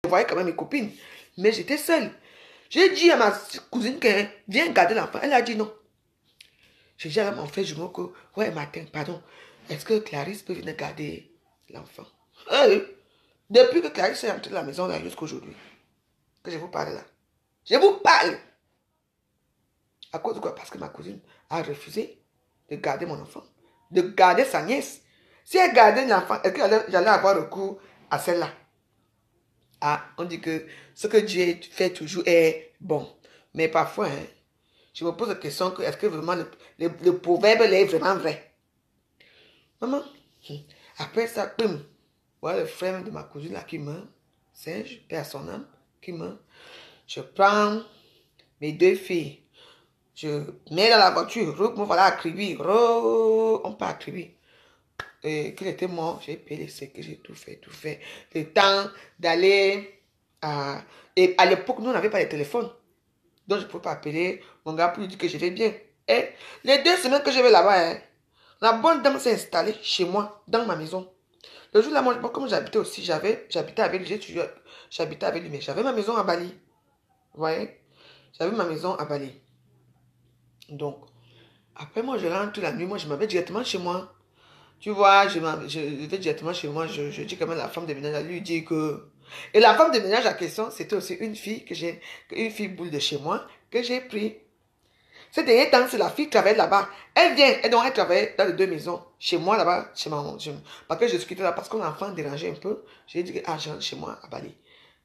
Je voyais quand même mes copines. Mais j'étais seule. J'ai dit à ma cousine que viens garder l'enfant. Elle a dit non. J'ai dit à mon frère jumeau que, ouais, matin, pardon, est-ce que Clarisse peut venir garder l'enfant? Depuis que Clarisse est entrée dans la maison là jusqu'à aujourd'hui, que je vous parle là. Je vous parle. À cause de quoi? Parce que ma cousine a refusé de garder mon enfant, de garder sa nièce. Si elle gardait l'enfant, est-ce que j'allais avoir recours à celle-là? Ah, on dit que ce que Dieu fait toujours est bon. Mais parfois, hein, je me pose la question que est-ce que vraiment le proverbe est vraiment vrai? Maman, après ça, boum, voilà le frère de ma cousine là qui meurt, Serge, paix à son âme, qui meurt. Je prends mes deux filles, je mets dans la voiture, me voilà à Kribi, on part à Kribi. Et qu'il était mort, j'ai payé les séquelles, j'ai tout fait, tout fait. Le temps d'aller à... Et à l'époque, nous, on n'avait pas de téléphone. Donc, je ne pouvais pas appeler mon gars pour lui dire que je vais bien. Et les 2 semaines que je vais là-bas, hein, la bonne dame s'est installée chez moi, dans ma maison. Le jour là, moi, comme j'habitais aussi, j'habitais avec lui, j'habitais avec lui, mais j'avais ma maison à Bali. Vous voyez? J'avais ma maison à Bali. Donc, après, moi, je rentre la nuit, moi, je m'en vais directement chez moi. Tu vois, je vais directement chez moi, je dis quand même à la femme de ménage, elle lui dit que... Et la femme de ménage en question, c'était aussi une fille une fille boule de chez moi, que j'ai pris. Ces derniers temps, c'est la fille qui travaille là-bas. Elle vient, et donc elle travaille dans les 2 maisons. Chez moi, là-bas, chez maman. Parce que je suis quitté là, parce que l'enfant dérangeait un peu. J'ai dit que, ah, je rentre chez moi, à Bali.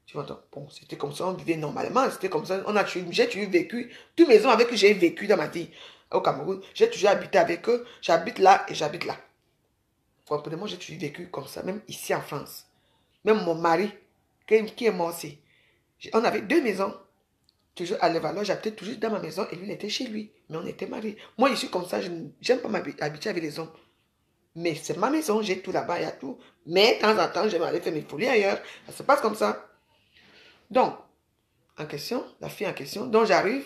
Tu vois, donc, bon, c'était comme ça, on vivait normalement, c'était comme ça. J'ai toujours vécu, toutes les maisons avec qui j'ai vécu dans ma vie au Cameroun, j'ai toujours habité avec eux. J'habite là et j'habite là. Comprenez-moi, j'ai toujours vécu comme ça, même ici en France. Même mon mari, qui est mort aussi. On avait 2 maisons. Toujours à Levallois, j'habitais toujours dans ma maison et lui, il était chez lui. Mais on était mariés. Moi, je suis comme ça, je n'aime pas m'habituer avec les hommes. Mais c'est ma maison, j'ai tout là-bas, il y a tout. Mais de temps en temps, j'aime aller faire mes folies ailleurs. Ça se passe comme ça. Donc, en question, la fille en question, donc j'arrive.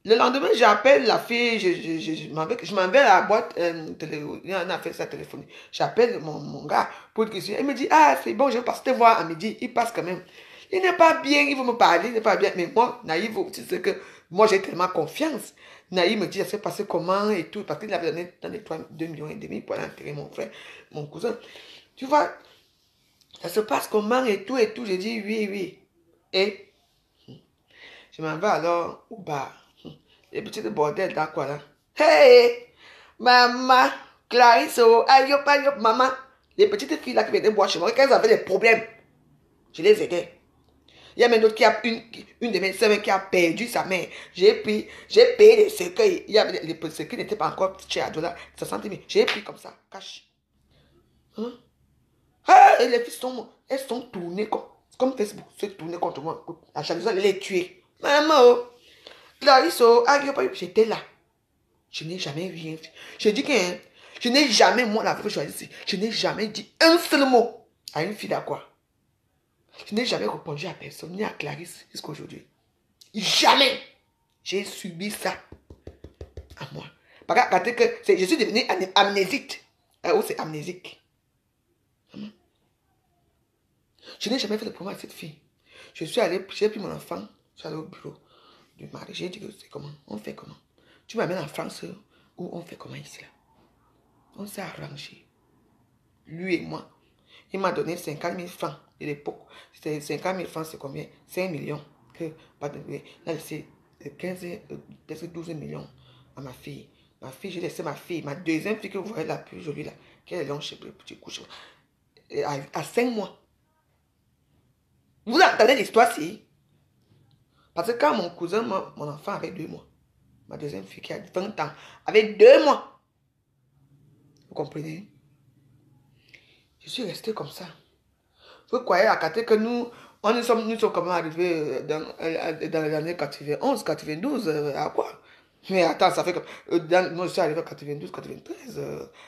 Le lendemain, j'appelle la fille, je m'en vais à la boîte, on a fait ça téléphoner. J'appelle mon gars pour dire qu'il me dit, ah, c'est bon, je vais passer te voir à midi. Il passe quand même. Il n'est pas bien, il veut me parler, il n'est pas bien. Mais moi, Naïf, tu sais que moi, j'ai tellement confiance. Naïf me dit, ça s'est passé comment et tout, parce qu'il avait donné dans les 2,5 millions pour aller enterrer mon frère, mon cousin. Tu vois, ça se passe comment et tout. J'ai dit, oui, oui. Et je m'en vais alors au bar. Les petits bordels dans quoi là? Hey! Maman! Clarisse! Ayop, ayop, maman! Les petites filles là qui venaient boire chez moi, quand elles avaient des problèmes, je les aidais. Il y a même d'autres qui a une de mes sœurs qui a perdu sa mère. J'ai payé les cercueils. Il y avait les cercueils n'étaient pas encore chez Adola, 60 000. J'ai pris comme ça, cash. Hein? Et les filles elles sont tournées comme Facebook, se tourner contre moi. À chaque fois, elles les tuer. Maman, oh! Clarisse, j'étais là. Je n'ai jamais rien fait. Je dis que je n'ai jamais, moi, la vraie choisie, je n'ai jamais dit un seul mot à une fille d'accord. Je n'ai jamais répondu à personne, ni à Clarisse jusqu'à aujourd'hui. Jamais. J'ai subi ça à moi. Parce que je suis devenue amnésique. Ou c'est amnésique. Je n'ai jamais fait le problème à cette fille. Je suis allé, j'ai pris mon enfant, je suis allé au bureau du mari. J'ai dit que c'est comment, on fait comment. Tu m'amènes en France où on fait comment ici là. On s'est arrangé. Lui et moi. Il m'a donné 50 000 francs de l'époque. C'était 50 000 francs, c'est combien? 5 millions. Là, c'est 15, peut-être 12 millions à ma fille. Ma fille, j'ai laissé ma fille, ma deuxième fille que vous voyez la plus jolie là, qui est longue chez le petit couche. À 5 mois. Vous entendez l'histoire, si? Parce que quand mon cousin, mon enfant avait 2 mois, ma deuxième fille qui a 20 ans, avait 2 mois. Vous comprenez? Je suis resté comme ça. Vous croyez à côté que nous sommes comment arrivés dans les années 91, 92, à quoi? Mais attends, ça fait que moi je suis arrivé en 92, 93,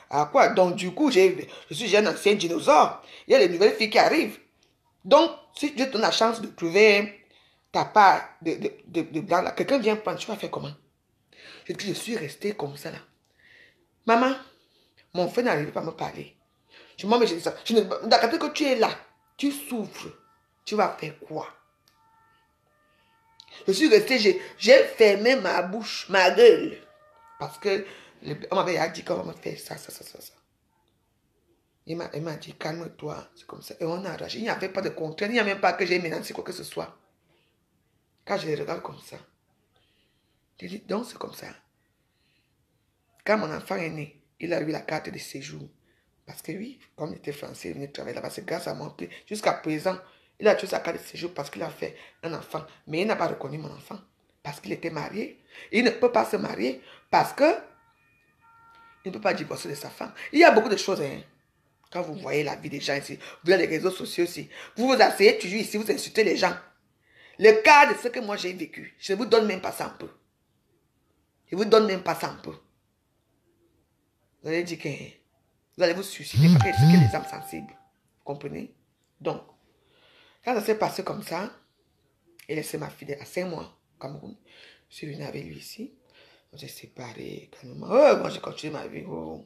à quoi? Donc du coup, je suis un ancien dinosaure. Il y a les nouvelles filles qui arrivent. Donc, si tu as la chance de trouver ta part de blanc là, quelqu'un vient prendre, tu vas faire comment? Je suis resté comme ça là. Maman, mon frère n'arrivait pas à me parler. Moi, mais je dis ça. D'accord que tu es là, tu souffres. Tu vas faire quoi? Je suis restée, j'ai fermé ma bouche, ma gueule. Parce que on m'avait dit qu'on va me faire ça. Il m'a dit, calme-toi, c'est comme ça. Et on a arraché. Il n'y avait pas de contrainte, il n'y a même pas que j'ai menacé quoi que ce soit. Quand je les regarde comme ça, je dis, donc c'est comme ça. Quand mon enfant est né, il a eu la carte de séjour. Parce que oui, comme il était français, il venait travailler là-bas, c'est grâce à moi. Jusqu'à présent, il a toujours sa carte de séjour parce qu'il a fait un enfant. Mais il n'a pas reconnu mon enfant parce qu'il était marié. Il ne peut pas se marier parce que il ne peut pas divorcer de sa femme. Il y a beaucoup de choses. Hein. Quand vous voyez la vie des gens ici, vous voyez les réseaux sociaux aussi, vous vous asseyez toujours ici, vous insultez les gens. Le cas de ce que moi j'ai vécu, je ne vous donne même pas ça un peu. Je ne vous donne même pas ça un peu. Vous allez dire que vous allez vous suicider parce que c'est les âmes sensibles. Vous comprenez? Donc, quand ça s'est passé comme ça, il a laissé ma fille à 5 mois au Cameroun. Je suis venu avec lui ici. On s'est séparés calmement. Oh, moi j'ai continué ma vie. Oh.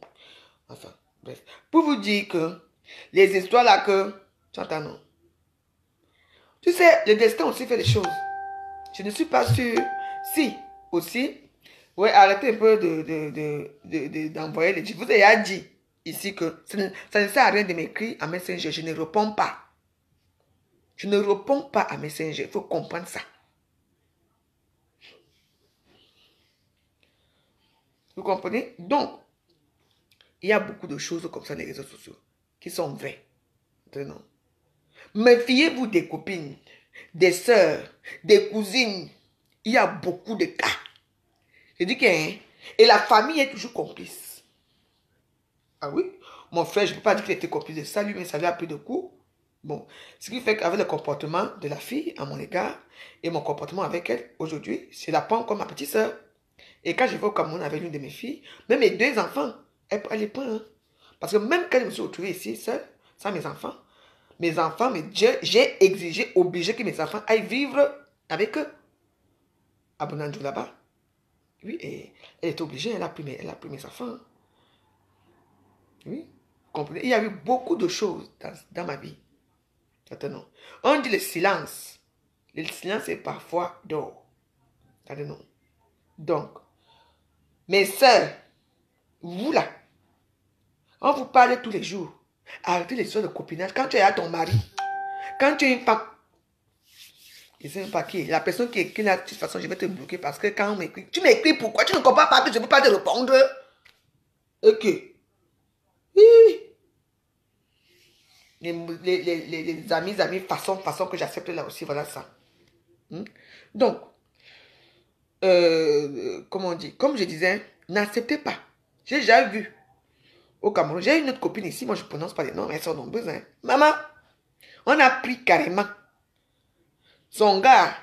Enfin, bref. Pour vous dire que les histoires là que... Tu entends, non? Tu sais, le destin aussi fait des choses. Je ne suis pas sûre. Si, aussi. Ouais, arrêtez un peu d'envoyer les... Je vous ai déjà dit ici que ça ne sert à rien de m'écrire à Messenger. Je ne réponds pas. Je ne réponds pas à Messenger. Il faut comprendre ça. Vous comprenez? Donc, il y a beaucoup de choses comme ça dans les réseaux sociaux qui sont vraies. Non. Méfiez-vous des copines, des sœurs, des cousines. Il y a beaucoup de cas. Je dis que, hein, et la famille est toujours complice. Ah oui? Mon frère, je ne peux pas dire qu'il était complice de ça, lui, mais ça lui a pris de coups. Bon, ce qui fait qu'avec le comportement de la fille à mon égard et mon comportement avec elle, aujourd'hui, je la prends comme ma petite sœur. Et quand je vais au Cameroun avec l'une de mes filles, même mes 2 enfants, elle les prend. Hein. Parce que même quand je me suis retrouvée ici, seule, sans mes enfants, mais j'ai exigé, obligé que mes enfants aillent vivre avec eux. À Bonanjo là-bas. Oui, et elle est obligée, elle a pris mes enfants. Hein. Oui, vous comprenez? Il y a eu beaucoup de choses dans ma vie. Maintenant, on dit le silence. Le silence est parfois d'or. Maintenant, donc, mes soeurs, vous là, on vous parle tous les jours. Arrêtez les histoires de copinage. Quand tu es à ton mari, quand tu es une femme, je ne sais même pas qui est. La personne qui écrit là, de toute façon, je vais te bloquer parce que quand on m'écrit, tu m'écris pourquoi? Tu ne comprends pas que je ne peux pas te répondre. Ok. Oui. Les amis, façon que j'accepte là aussi, voilà ça. Donc, comment on dit? Comme je disais, n'acceptez pas. J'ai déjà vu au Cameroun, j'ai une autre copine ici, moi je ne prononce pas les noms, mais elles sont nombreuses. Hein. Maman, on a pris carrément. Son gars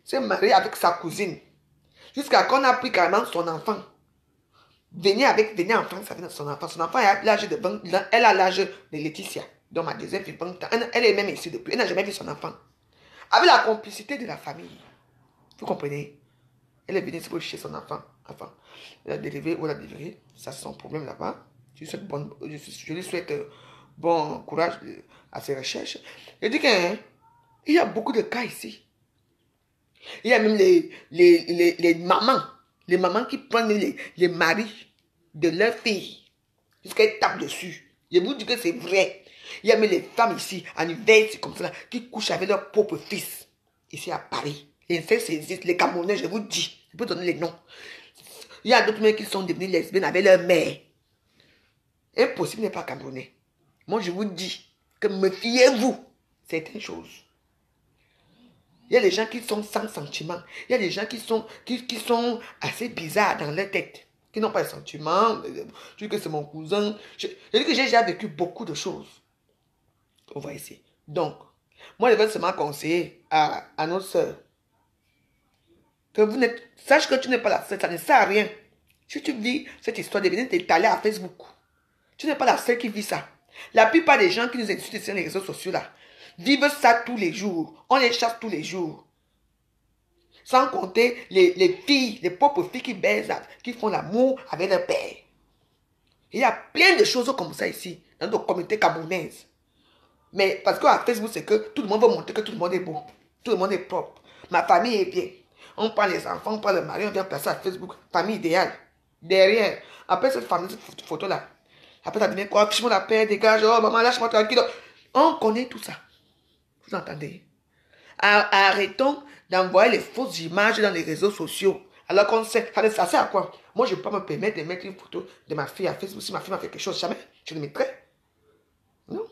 s'est marié avec sa cousine. Jusqu'à qu'on a pris carrément son enfant. Venez en France avec son enfant. Son enfant a l'âge de 20 ans. Elle a l'âge de Laetitia. Donc ma deuxième fille, 20 ans. Elle est même ici depuis. Elle n'a jamais vu son enfant. Avec la complicité de la famille. Vous comprenez? Elle est venue pour chercher son enfant. Enfin, elle a délivré ou elle a délivré. Ça, c'est son problème là-bas. Je lui souhaite bon courage à ses recherches. Je dis qu'il y a beaucoup de cas ici. Il y a même les mamans qui prennent les maris de leurs filles jusqu'à qu'ils tapent dessus. Je vous dis que c'est vrai. Il y a même les femmes ici, en hiver, comme ça, qui couchent avec leur propre fils. Ici à Paris. L'inceste existe. Les Camerounais, je vous dis. Je peux donner les noms. Il y a d'autres mecs qui sont devenus lesbiennes avec leur mère. Impossible n'est pas Camerounais. Moi, je vous dis que méfiez-vous certaines choses. Il y a des gens qui sont sans sentiment. Il y a des gens qui sont assez bizarres dans leur tête. Qui n'ont pas de sentiments. Je dis que c'est mon cousin. Je dis que j'ai déjà vécu beaucoup de choses. On va ici. Donc, moi, je vais seulement conseiller à nos soeurs que sache que tu n'es pas la seule. Ça ne sert à rien. Si tu vis cette histoire de venir t'étaler à Facebook, tu n'es pas la seule qui vit ça. La plupart des gens qui nous insultent sur les réseaux sociaux là, vivent ça tous les jours. On les chasse tous les jours. Sans compter les filles, les propres filles qui baisent, qui font l'amour avec leur père. Il y a plein de choses comme ça ici, dans nos communautés camerounaises. Mais parce qu'à Facebook, c'est que tout le monde veut montrer que tout le monde est beau. Tout le monde est propre. Ma famille est bien. On prend les enfants, on prend le mari, on vient placer à Facebook. Famille idéale. Derrière. Après cette famille, cette photo-là. Après, ça devient quoi? Fiche-moi la paix, dégage. Oh, maman, lâche-moi tranquille. On connaît tout ça. Vous entendez? Arrêtons d'envoyer les fausses images dans les réseaux sociaux. Alors qu'on sait, ça sert à quoi? Moi, je ne peux pas me permettre de mettre une photo de ma fille à Facebook. Si ma fille m'a fait quelque chose, jamais, je le mettrai. Non.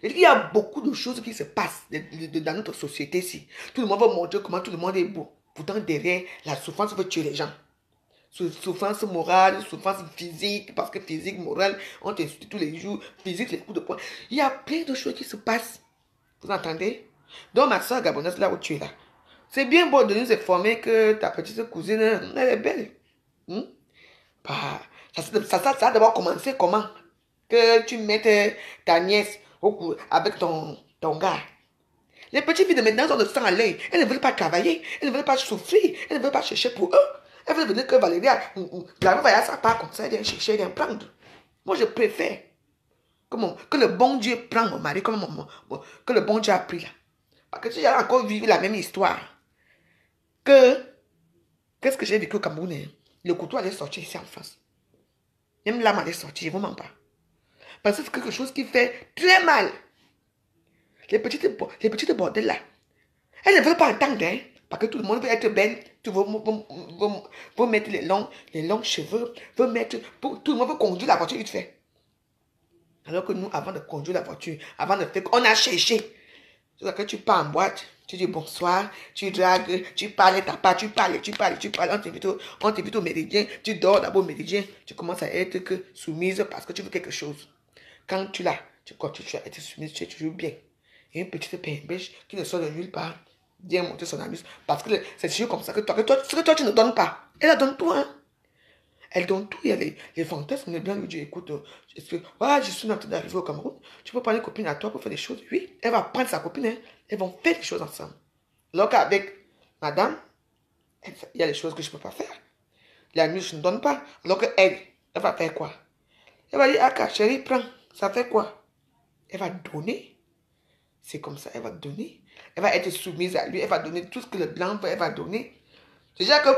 Il y a beaucoup de choses qui se passent dans notre société-ci. Tout le monde va montrer comment tout le monde est beau. Pourtant, derrière, la souffrance veut tuer les gens. Souffrance morale, souffrance physique, parce que physique, morale, on t'insulte tous les jours, physique, les coups de poing. Il y a plein de choses qui se passent. Vous entendez? Donc, ma soeur gabonaise, là où tu es là, c'est bien beau de nous informer que ta petite cousine, elle est belle. Bah, ça a d'abord commencé comment? Que tu mettes ta nièce avec ton gars. Les petites filles de maintenant ont le sang à l'œil. Elles ne veulent pas travailler. Elles ne veulent pas souffrir. Elles ne veulent pas chercher pour eux. Elles veulent venir que Valérie, la voyage, ça part comme ça, elle vient chercher, elle vient prendre. Moi, je préfère que le bon Dieu prenne mon mari comme que le bon Dieu a pris là. Parce que si j'allais encore vivre la même histoire, qu'est-ce que j'ai vécu au Cameroun? Le couteau allait sortir ici en France. Même l'âme allait sortir, je ne vous mens pas. Parce que c'est quelque chose qui fait très mal. Les petites bordels là, elles ne veulent pas entendre, hein, parce que tout le monde veut être belle, tout veut mettre les longs cheveux, tout le monde veut conduire la voiture vite fait. Alors que nous, avant de conduire la voiture, avant de faire, on a cherché. C'est que tu pars en boîte, tu dis bonsoir, tu dragues, tu parles, tu parles, on t'invite au méridien, tu dors d'abord au méridien, tu commences à être que soumise parce que tu veux quelque chose. Quand tu continues à être soumise, tu es toujours bien. Et une petite pêche qui ne sort de nulle part, vient monter son anus. Parce que c'est toujours comme ça que toi, tu ne donnes pas. Elle donne tout, hein. Elle donne tout. Il y a les fantasmes, les blancs lui disent, écoute, je suis en train d'arriver au Cameroun. Tu peux prendre une copine à toi pour faire des choses. Oui, elle va prendre sa copine, hein. Elles vont faire des choses ensemble. Alors qu'avec madame, il y a des choses que je ne peux pas faire. La nuit, je ne donne pas. Alors qu'elle, elle va faire quoi? Elle va dire, ah, chérie, prends. Ça fait quoi? Elle va donner. C'est comme ça, elle va donner. Elle va être soumise à lui. Elle va donner tout ce que le blanc veut. Elle va donner. Déjà que,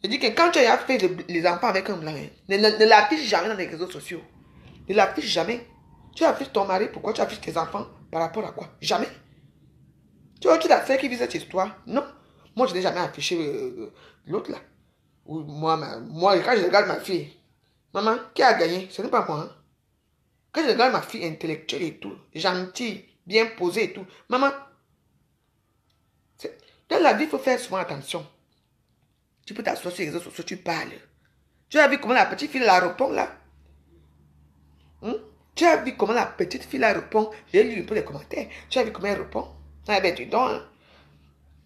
je dis que quand tu as fait les enfants avec un blanc, ne l'affiche jamais dans les réseaux sociaux. Ne l'affiche jamais. Tu affiches ton mari, pourquoi tu affiches tes enfants? Par rapport à quoi? Jamais. Tu vois, tu l'as fait qui vit cette histoire? Non. Moi, je n'ai jamais affiché l'autre là. Moi, quand je regarde ma fille, maman, qui a gagné? Ce n'est pas moi. Hein? Quand je regarde ma fille intellectuelle et tout, gentille, bien posée et tout, maman, dans la vie, il faut faire souvent attention. Tu peux t'asseoir sur les réseaux sociaux, tu parles. Tu as vu comment la petite fille la répond là? Tu as vu comment la petite fille la répond? J'ai lu un peu les commentaires. Tu as vu comment elle répond? Ah ben tu donnes. Hein?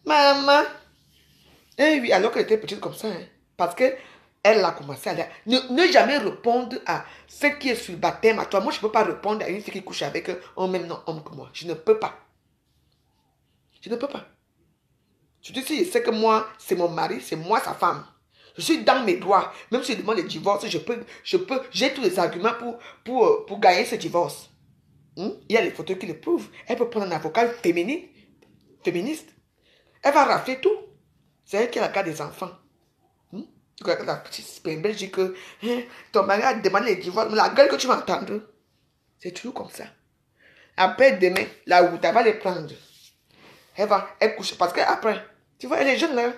Maman. Eh oui, alors qu'elle était petite comme ça. Hein? Parce que elle a commencé à dire, ne jamais répondre à ce qui est sur le baptême à toi. Moi, je ne peux pas répondre à une fille qui couche avec un même nom homme que moi. Je ne peux pas. Je ne peux pas. Surtout si je sais que moi, c'est mon mari, c'est moi sa femme. Je suis dans mes droits. Même si je demande le divorce, j'ai tous les arguments pour gagner ce divorce. Il y a les photos qui le prouvent. Elle peut prendre un avocat féministe. Elle va rafler tout. C'est elle qui a la garde des enfants. La petite Spembel dit que ton mari a demandé le divorce. Mais la gueule que tu vas entendre, c'est toujours comme ça. Après, demain, la route, elle va les prendre. Elle couche. Parce qu'après, tu vois, elle est jeune là.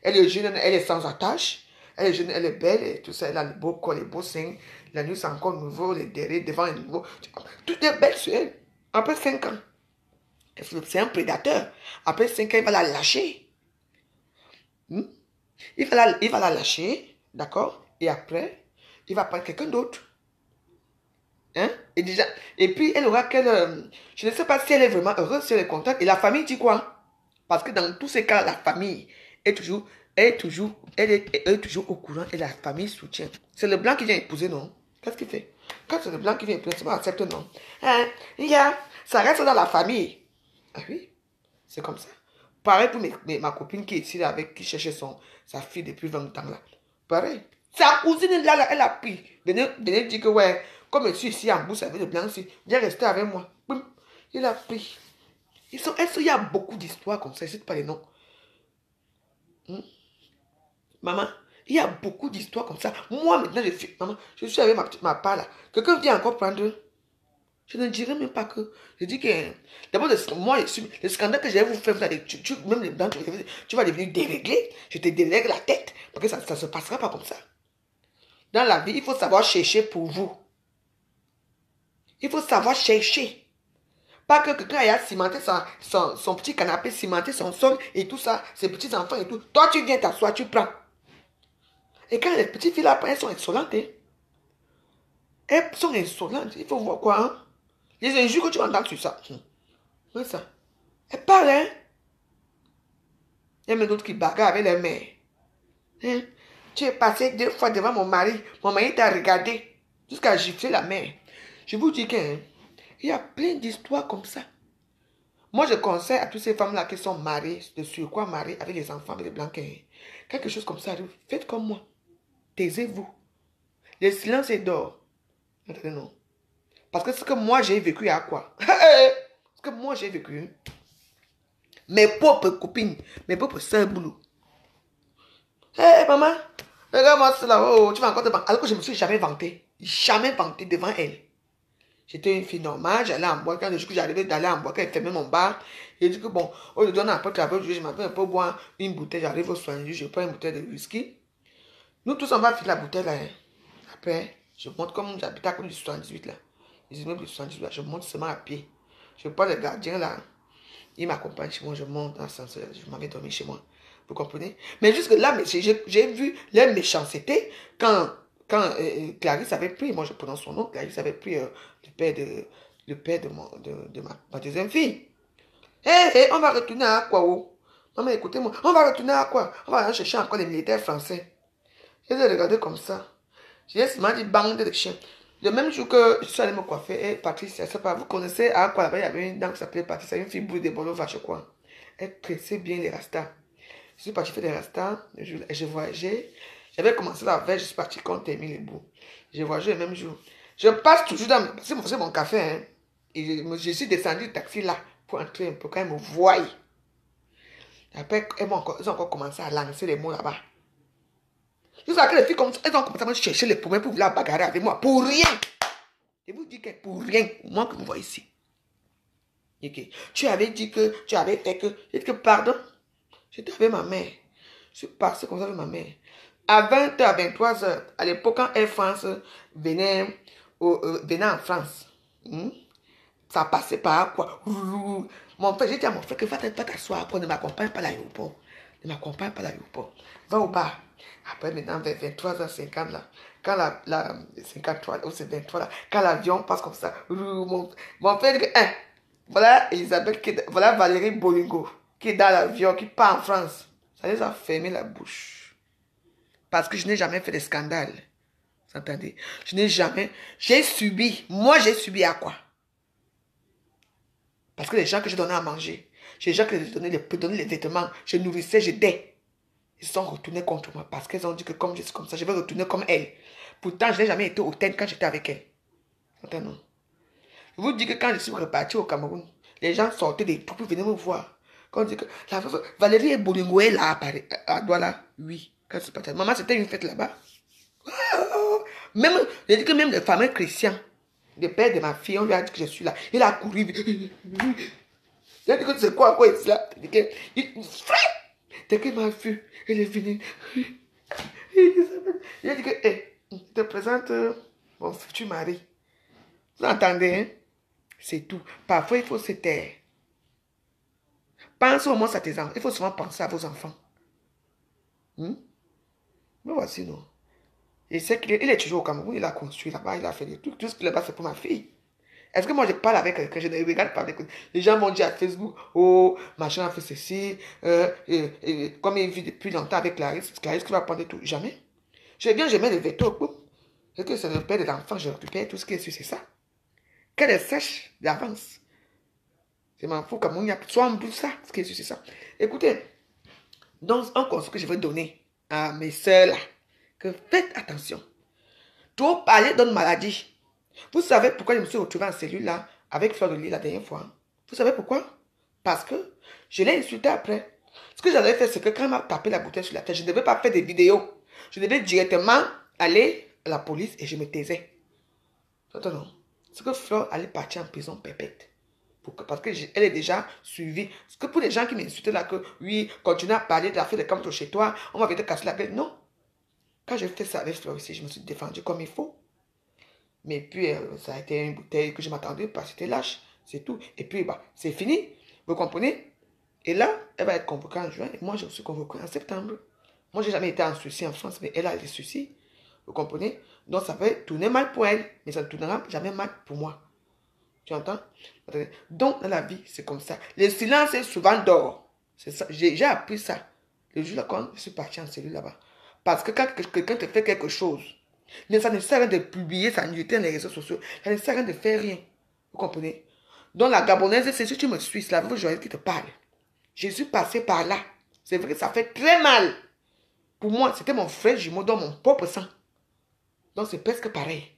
Elle est jeune, elle est sans attache. Elle est jeune, elle est belle et tout ça. Elle a le beau corps, les beaux seins. La nuit, c'est encore nouveau. Les derrière, devant, est nouveau. Tout est belle sur elle. Après 5 ans. C'est un prédateur. Après 5 ans, il va la lâcher. Il va la lâcher. D'accord? Et après, il va prendre quelqu'un d'autre. Hein? Et puis, elle aura qu'elle... je ne sais pas si elle est vraiment heureuse, si elle est contente. Et la famille dit quoi? Parce que dans tous ces cas, la famille est toujours au courant et la famille soutient. C'est le blanc qui vient épouser, non? Qu'est-ce qu'il fait? Quand c'est le blanc qui vient épouser, c'est pas accepte, non? Hein? Ça reste dans la famille. Ah oui, c'est comme ça. Pareil pour ma copine qui est ici, qui cherchait sa fille depuis 20 ans. Là. Pareil. Sa cousine, là, elle a pris. Venez dire que, ouais, Comme je suis ici en bourse avec le blanc, viens rester avec moi. Boum. Il a pris. Il y a beaucoup d'histoires comme ça, je ne sais pas les noms. Maman, il y a beaucoup d'histoires comme ça. Moi, maintenant, maman, je suis avec ma part là. Quelqu'un vient encore prendre. Je ne dirais même pas que. Je dis que. D'abord, moi, le scandale que je vais vous faire, même les blancs, tu vas devenir déréglé. Je te délègue la tête. Parce que ça ne se passera pas comme ça. Dans la vie, il faut savoir chercher pour vous. Il faut savoir chercher. Pas que quelqu'un ait cimenté son petit canapé, cimenté son sol et tout ça, ses petits enfants et tout. Toi, tu viens t'asseoir, tu prends. Et quand les petites filles là, elles sont insolentes. Hein? Elles sont insolentes. Il faut voir quoi. Hein? Les injures que tu entends sur ça. Ouais, ça. Elles parlent. Hein? Il y a même d'autres qui bagarrent avec les mères. Hein? Tu es passé 2 fois devant mon mari. Mon mari t'a regardé jusqu'à gifler la mère. Je vous dis qu'il y a plein d'histoires comme ça. Moi, je conseille à toutes ces femmes-là qui sont mariées, de surcroît mariées avec les enfants, avec les blancs. Quelque chose comme ça arrive. Faites comme moi. Taisez-vous. Le silence est d'or. Non. Parce que ce que moi j'ai vécu à quoi? Ce que moi j'ai vécu. Mes propres copines, mes propres sœurs boulot. Hé maman, regarde-moi cela. Oh, tu vas encore te vanter. Alors que je ne me suis jamais vanté. Jamais vanté devant elle. J'étais une fille normale, j'allais en bois. Quand le jour que j'arrivais d'aller en bois, quand elle fermait mon bar, j'ai dit que bon, au lieu de donner un peu de travail, je m'appelle un peu boire une bouteille, j'arrive au soin, je prends une bouteille de whisky. Nous tous, on va filer la bouteille là. Hein. Après, je monte comme j'habite à côté du 78 là. Les immeubles du 78 là, je monte seulement à pied. Je prends le gardien là. Il m'accompagne chez moi, je monte dans l'ascenseur, je m'en vais dormir chez moi. Vous comprenez? Mais jusque là, j'ai vu leur méchanceté quand Clarisse avait pris, moi je prononce son nom, Clarisse avait pris le père de ma deuxième fille. Hé, on va retourner à quoi? Oh? Maman, écoutez-moi, on va retourner à quoi? On va aller chercher encore les militaires français. Je les ai regardés comme ça. J'ai seulement dit bande de chiens. Le même jour que je suis allée me coiffer, et Patricia, c'est pas, vous connaissez à quoi là-bas, il y avait une dame qui s'appelait Patricia, une fille boule de bolo vache quoi. Elle tressait bien les rastas. Je suis partie faire des rastas, je voyageais. J'avais commencé la veille, je suis partie quand termine les bouts. Je voyageais le même jour. Je passe toujours dans, c'est mon café, hein. Et je suis descendu du taxi là pour entrer un peu quand ils me voient. Après, ils ont encore commencé à lancer les mots là-bas. Jusqu'à que les filles elles ont commencé à me chercher les problèmes pour vouloir bagarrer avec moi. Pour rien. Je vous dis que pour rien. Moi que vous voyez ici. Okay. Tu avais dit que tu avais fait que. J'ai dit que pardon. J'étais avec ma mère. Je suis passé comme ça avec ma mère. À 20h, à 23h, à l'époque quand Air France venait en France, ça passait par quoi? Mon frère, j'ai dit à mon frère que va t'asseoir, ne m'accompagne pas à l'aéroport. Ne m'accompagne pas à l'aéroport. Va au bar. Après, maintenant, vers 23h50, là, quand la 53, ou c'est 23, là, quand l'avion passe comme ça, mon frère dit que, voilà Elisabeth, voilà Valérie Bolingo, qui est dans l'avion, qui part en France. Ça les a fermé la bouche. Parce que je n'ai jamais fait de scandale. Vous entendez? Je n'ai jamais. J'ai subi. Moi, j'ai subi à quoi? Parce que les gens que je donnais à manger, les gens que je donnais les vêtements, je nourrissais, j'aidais. Ils se sont retournés contre moi parce qu'elles ont dit que comme je suis comme ça, je vais retourner comme elle. Pourtant, je n'ai jamais été hautaine quand j'étais avec elle. Entendez? Je vous dis que quand je suis reparti au Cameroun, les gens sortaient des troupes pour venir me voir. Quand on dit que Valérie Bolingo est là à Douala, oui. Quand c'est parti. Maman, c'était une fête là-bas. Même, j'ai dit que même les fameux chrétiens, le père de ma fille, on lui a dit que je suis là. Il a couru. Il a dit que c'est quoi c'est là? Dès qu'il m'a vu, il est venu. Il a dit que, je te présente mon futur mari. Vous entendez, hein? C'est tout. Parfois, il faut se taire. Pense au moins à tes enfants. Il faut souvent penser à vos enfants. Mais voici, non. Je sais qu'il est toujours au Cameroun. Il a construit là-bas. Il a fait des trucs. Tout ce qu'il a fait, c'est pour ma fille. Est-ce que moi, je parle avec quelqu'un? Je ne regarde pas avec. Les gens m'ont dit à Facebook, oh, machin a fait ceci. Comme il vit depuis longtemps avec Clarisse qui va prendre tout. Jamais. Je viens, je mets les vétos. Et que c'est le père de l'enfant. Je récupère tout ce qui est sur, c'est ça. Qu'elle est sèche d'avance. Je m'en fous, comme il y a soit en ça, ce qui est sur, c'est ça. Écoutez, donc, un conseil que je veux donner à mes soeurs là, que faites attention. Trop parler donne maladie. Vous savez pourquoi je me suis retrouvée en cellule là, avec Fleur de Lis la dernière fois? Vous savez pourquoi? Parce que je l'ai insulté après. Ce que j'avais fait, c'est que quand elle m'a tapé la bouteille sur la tête, je ne devais pas faire des vidéos. Je devais directement aller à la police et je me taisais. Non. C'est que Fleur allait partir en prison perpète. Parce qu'elle est déjà suivie. Parce que pour les gens qui m'insultent là, que oui, continue à parler de la fête de camp chez toi, on va venir te casser la gueule. Non. Quand j'ai fait ça avec Fleur ici, je me suis défendu comme il faut. Mais puis, ça a été une bouteille que je m'attendais pas, c'était lâche, c'est tout. Et puis, bah, c'est fini, vous comprenez? Et là, elle va être convoquée en juin, et moi, je suis convoquée en septembre. Moi, j'ai jamais été en souci en France, mais elle a des soucis, vous comprenez? Donc, ça peut tourner mal pour elle, mais ça ne tournera jamais mal pour moi. Tu entends? Donc, dans la vie, c'est comme ça. Le silence est souvent d'or. C'est ça. J'ai appris ça. Le jour là, quand je suis parti en cellule là-bas. Parce que quand quelqu'un te fait quelque chose, mais ça ne sert à rien de publier sa nudité dans les réseaux sociaux. Ça ne sert à rien de faire rien. Vous comprenez? Donc la Gabonaise, c'est si tu me suis, c'est la vraie journaliste qui te parle. Je suis passé par là. C'est vrai que ça fait très mal. Pour moi, c'était mon frère jumeau dans mon propre sang. Donc c'est presque pareil.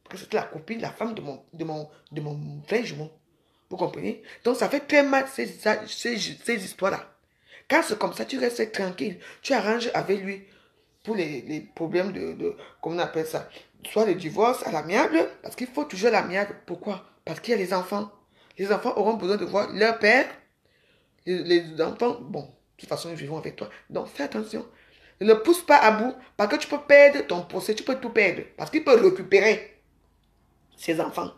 Parce que c'était la copine, la femme de mon frère jumeau. Vous comprenez? Donc ça fait très mal ces histoires-là. Quand c'est comme ça, tu restes tranquille. Tu arranges avec lui pour les problèmes comment on appelle ça, soit le divorce à l'amiable, parce qu'il faut toujours l'amiable. Pourquoi? Parce qu'il y a les enfants. Les enfants auront besoin de voir leur père. Les enfants, bon, de toute façon, ils vivront avec toi. Donc, fais attention. Ne le pousse pas à bout, parce que tu peux perdre ton procès, tu peux tout perdre. Parce qu'il peut récupérer ses enfants.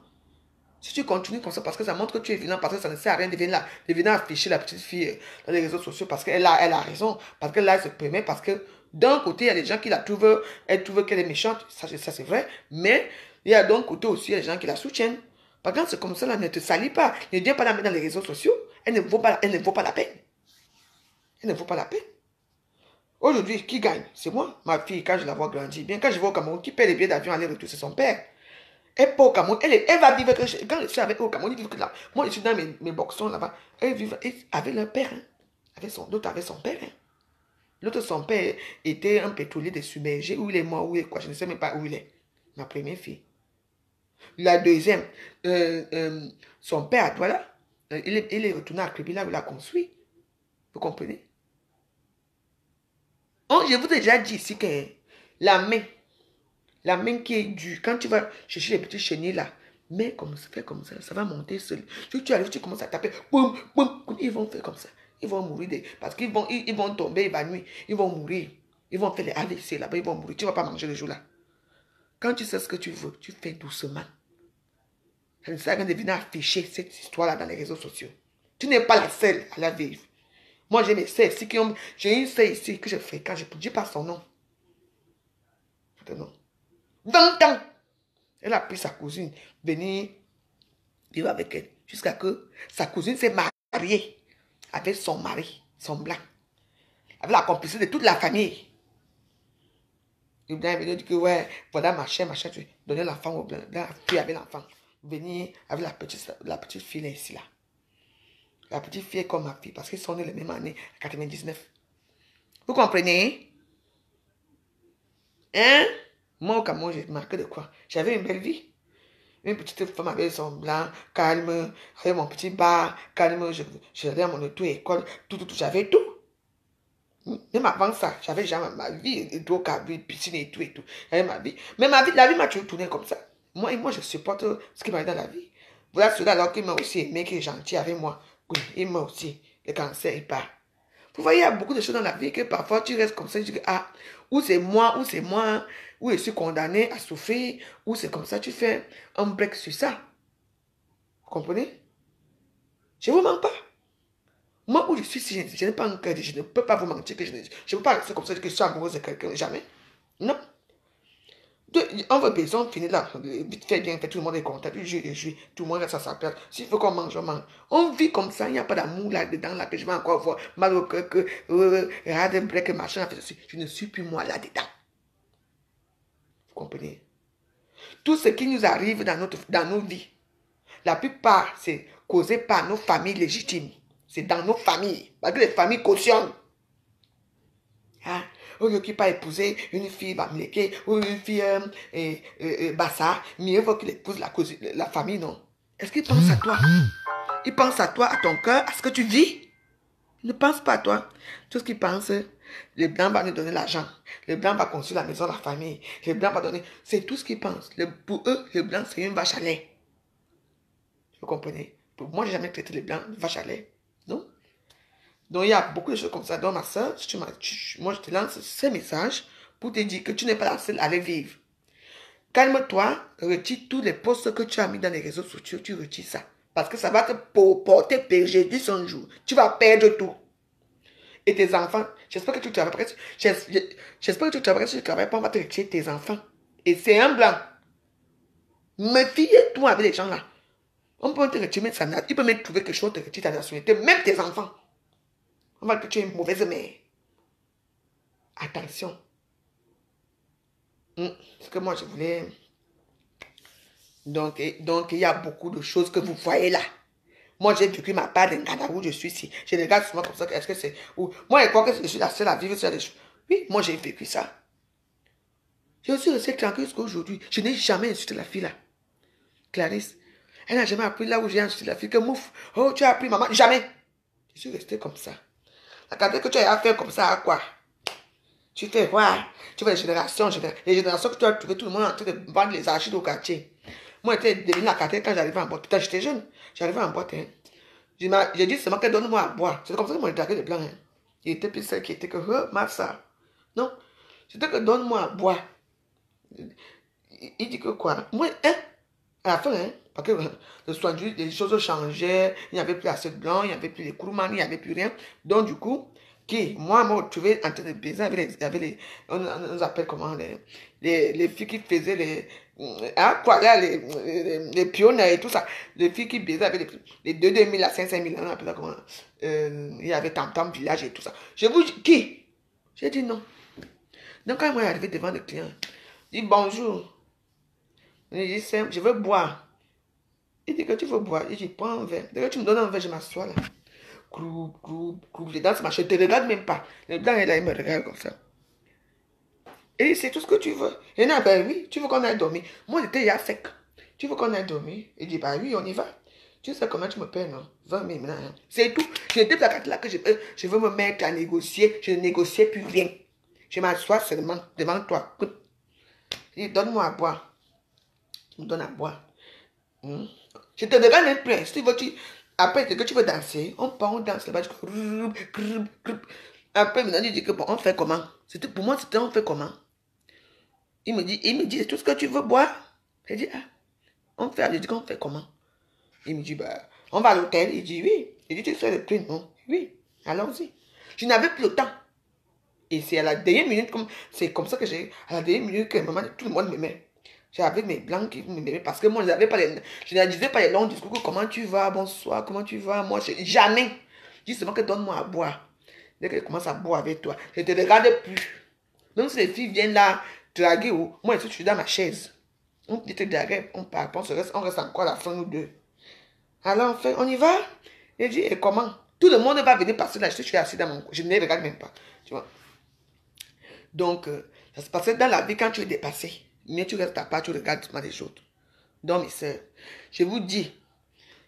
Si tu continues comme ça, parce que ça montre que tu es vilain, parce que ça ne sert à rien de venir afficher la petite fille dans les réseaux sociaux, parce qu'elle a raison, parce que là, elle se permet, parce que d'un côté, il y a des gens qui la trouvent, elle trouve qu'elle est méchante, ça c'est vrai, mais il y a d'un côté aussi, il y a des gens qui la soutiennent. Par exemple, c'est comme ça, là, ne te salis pas, ne viens pas la mettre dans les réseaux sociaux, elle ne vaut pas la peine. Elle ne vaut pas la peine. Aujourd'hui, qui gagne? C'est moi, ma fille, quand je la vois grandir. Bien, quand je vais au Cameroun, qui paie les billets d'avion aller-retour, c'est son père. Elle part au Cameroun, elle va vivre, quand je suis avec eux au Cameroun, ils vivent là. Moi, je suis dans mes boxons là-bas. Elle vit avec leur père. Hein. L'autre avec son père. Hein. L'autre, son père était un pétrolier de submergé. Où il est mort, où il est quoi, je ne sais même pas où il est. Ma première fille. La deuxième, son père à toi là, il est retourné à Crépi, là où il a construit. Vous comprenez? Oh, je vous ai déjà dit ici que la main qui est dure, quand tu vas chercher les petits chenilles là, mais comme ça, fais comme ça va monter seul. Si tu arrives, tu commences à taper, boum, boum, ils vont faire comme ça. Ils vont mourir, parce qu'ils vont tomber évanouis, ils vont mourir. Ils vont faire les AVC là-bas, ils vont mourir. Tu ne vas pas manger le jour là. Quand tu sais ce que tu veux, tu fais doucement. Ça ne sert à rien de venir afficher cette histoire-là dans les réseaux sociaux. Tu n'es pas la seule à la vivre. Moi, j'ai mes sœurs ici qui ont... J'ai une sœur ici que je fréquente, je ne dis pas son nom. Maintenant, 20 ans. Elle a pris sa cousine, venir vivre avec elle. Jusqu'à que sa cousine s'est mariée avec son mari, son blanc. Avec la complicité de toute la famille. Le blanc est venu dire que ouais, voilà machin, tu donnais l'enfant au blanc. La fille avait l'enfant. Venir avec la petite fille là, ici là. La petite fille est comme ma fille parce qu'ils sont nés la même année, en 99. Vous comprenez? Hein? Moi au Cameroun, j'ai marqué de quoi? J'avais une belle vie. Une petite femme avec son blanc, calme, avec mon petit bar, calme, j'allais à mon auto-école, tout, j'avais tout. Même avant ça, j'avais déjà ma vie, hydrocarbures, piscine et tout. J'avais ma vie. Mais la vie m'a toujours tourné comme ça. Moi, je supporte ce qui m'arrive dans la vie. Voilà cela alors qu'il m'a aussi aimé, qui est gentil avec moi. Oui, il m'a aussi. Le cancer, il part. Vous voyez, il y a beaucoup de choses dans la vie que parfois tu restes comme ça, tu dis, ah, ou c'est moi, ou je suis condamné à souffrir, ou c'est comme ça, tu fais un break sur ça. Vous comprenez? Je ne vous mens pas. Moi, où je suis, si je n'ai pas un cœur, je ne peux pas vous mentir que je ne peux pas rester comme ça, que je suis amoureuse de quelqu'un, jamais. Non. On veut besoin, finir là, vite fait, bien fait, tout le monde est content, puis je tout le monde reste à sa place. S'il faut qu'on mange, on mange. On vit comme ça, il n'y a pas d'amour là-dedans, là, que je vais encore voir mal au cœur, que regarde break, machin, fait ceci. Je ne suis plus moi là-dedans. Vous comprenez? Tout ce qui nous arrive dans nos vies, la plupart, c'est causé par nos familles légitimes. C'est dans nos familles. Parce que les familles cautionnent. Hein? au lieu qu'il pas épouser une fille bamileke ou une fille bassa, mieux vaut qu'il épouse la famille, non? Est-ce qu'il pense à toi? Il pense à toi, à ton cœur, à ce que tu vis? Il ne pense pas à toi. Tout ce qu'il pense, le blanc va nous donner l'argent. Le blanc va construire la maison de la famille. Le blanc va donner... C'est tout ce qu'ils pensent. Pour eux, le blanc, c'est une vache à lait. Vous comprenez? Pour moi, je n'ai jamais traité le blanc de vache à lait. Non? Donc, il y a beaucoup de choses comme ça. Donc, ma soeur, moi, je te lance ces messages pour te dire que tu n'es pas la seule à les vivre. Calme-toi, retire tous les posts que tu as mis dans les réseaux sociaux, tu retires ça. Parce que ça va te porter préjudice un jour. Tu vas perdre tout. Et tes enfants, j'espère que tu travailles. J'espère que tu travailles sur le travail pour on va te retirer tes enfants. Et c'est un blanc. Méfie-toi avec les gens là. On peut te retirer sa nationalité. Il peut même trouver quelque chose de retirer ta nationalité. Même tes enfants. On va te tuer une mauvaise mère. Attention. Ce que moi je voulais. Donc, il y a beaucoup de choses que vous voyez là. Moi, j'ai vécu ma part d'un Ghana où je suis ici. Je regarde souvent comme ça. Est-ce que c'est... Moi, je crois que je suis la seule à vivre sur des choses. Oui, moi, j'ai vécu ça. Je suis resté tranquille jusqu'à aujourd'hui. Je n'ai jamais insulté la fille là. Clarisse. Elle n'a jamais appris là où j'ai insulté la fille. Que mouf. Oh, tu as appris maman. Jamais. Je suis resté comme ça. La quantité que tu as fait comme ça, à quoi? Tu fais quoi? Tu fais les générations que tu as trouvé tout le monde en train de vendre les archives au quartier. Moi, j'étais devenu la quartier quand j'arrivais en boîte. Putain, j'étais jeune. J'arrivais en boîte. Hein. J'ai dit seulement qu'elle donne-moi à boire. C'est comme ça que moi, j'ai dragué les blancs. Hein. Il était plus seul qui était que, ma ça. Non. C'était que donne-moi à boire. Il dit que quoi? Moi, hein? À la fin, hein? Parce que le soir du les choses changeaient. Il n'y avait plus assez de blanc, il n'y avait plus les courmans, il n'y avait plus rien. Donc, du coup, moi, je me retrouvais en train de baiser avec les on appelle comment, les filles qui faisaient ah, quoi, là, les pionniers et tout ça. Les filles qui baisaient avec les 2 000 à 5 000, on appelle ça comment, il y avait Tam Village et tout ça. Je vous dis, qui? J'ai dit non. Donc, quand moi, j'arrivais devant le client, je dis bonjour. Il dit, je veux boire. Il dit que tu veux boire. Il dit, prends un verre. Dès que tu me donnes un verre, je m'assois là. Groupe, les dents se marchent. Je ne te regarde même pas. Le blanc est là, il me regarde comme ça. Et c'est tout ce que tu veux. Et non, ben oui, tu veux qu'on aille dormir. Moi, j'étais déjà sec. Tu veux qu'on aille dormir? Il dit, bah oui, on y va. Tu sais comment tu me payes, non? 20 000 maintenant. C'est tout. J'étais là que je veux me mettre à négocier. Je ne négociais plus rien. Je m'assois seulement devant toi. Il dit, donne-moi à boire. Tu me donnes à boire. Je te regarde même plus. Si après, que tu veux danser, on part, on danse là-bas. Après, maintenant, il dit que bon, on fait comment? Pour moi, c'était on fait comment? Il me dit, c'est tout ce que tu veux boire? J'ai dit, ah, on fait, je dis qu'on fait comment? Il me dit, bah, on va à l'hôtel. Il dit, oui. Il dit, tu fais le prix, non? Oui, allons-y. Je n'avais plus le temps. Et c'est à la dernière minute, c'est comme ça que à la dernière minute que tout le monde m'aimait. J'avais mes blancs qui m'aimaient parce que moi, je ne disais pas les longs discours que comment tu vas, bonsoir, comment tu vas, moi, jamais. Je dis seulement que donne-moi à boire. Dès qu'elle commence à boire avec toi, je ne te regarde plus. Donc si les filles viennent là, draguer, moi, je suis dans ma chaise. On te drague, on part, on reste encore à la fin, nous deux. Alors, on y va. Je dis, et comment? Tout le monde va venir passer là, je suis assis dans mon coin. Je ne les regarde même pas. Tu vois? Donc, ça se passait dans la vie quand tu es dépassé. Mais tu restes à part, tu regardes les autres. Donc, mes soeurs, je vous dis,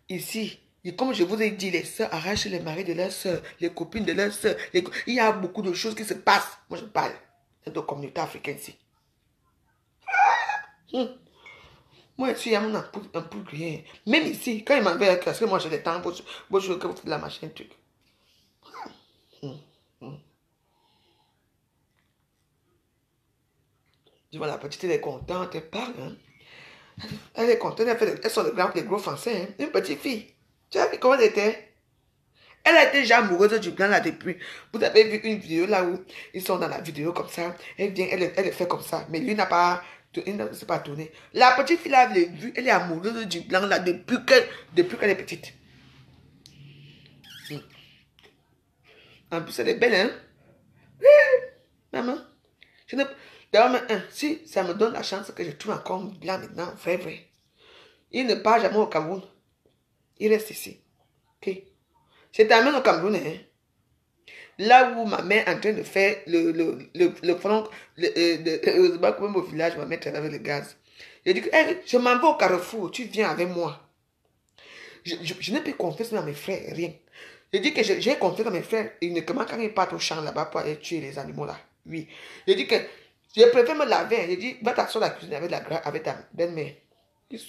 ici, et comme je vous ai dit, les soeurs arrachent les maris de leurs soeurs, les copines de leurs soeurs. Il y a beaucoup de choses qui se passent. Moi, je parle de la communauté africaine ici. Moi, je suis un peu rien. Même ici, quand il m'envoie, parce que moi, j'ai le temps pour que vous faites la machine, truc. Tu vois, la petite, elle est contente, elle parle. Hein. Elle est contente, elles sont des gros français. Hein. Une petite fille. Tu as vu comment elle était? Elle a été déjà amoureuse du blanc là depuis. Vous avez vu une vidéo là où ils sont dans la vidéo comme ça. Elle vient, elle fait comme ça. Mais lui n'a pas, il ne s'est pas tourné. La petite fille là, elle vu, elle est amoureuse du blanc là depuis qu'elle est petite. En plus, elle est belle, hein? Oui, maman. D'ailleurs, si ça me donne la chance que je trouve encore un blanc maintenant, vrai. Il ne part jamais au Cameroun. Il reste ici. Ok? C'est ta main au Cameroun, hein? là où ma mère est en train de faire le front, heureusement, comme au village, ma mère travaille avec le gaz. J'ai dit, hey, je m'en vais au carrefour, tu viens avec moi. Je n'ai plus confiance dans mes frères, rien. J'ai dit que j'ai confiance dans mes frères, uniquement quand ils partent au champ là-bas pour aller tuer les animaux là. Oui. J'ai dit que je préfère me laver. J'ai dit, va t'asseoir à la cuisine avec ta belle-mère.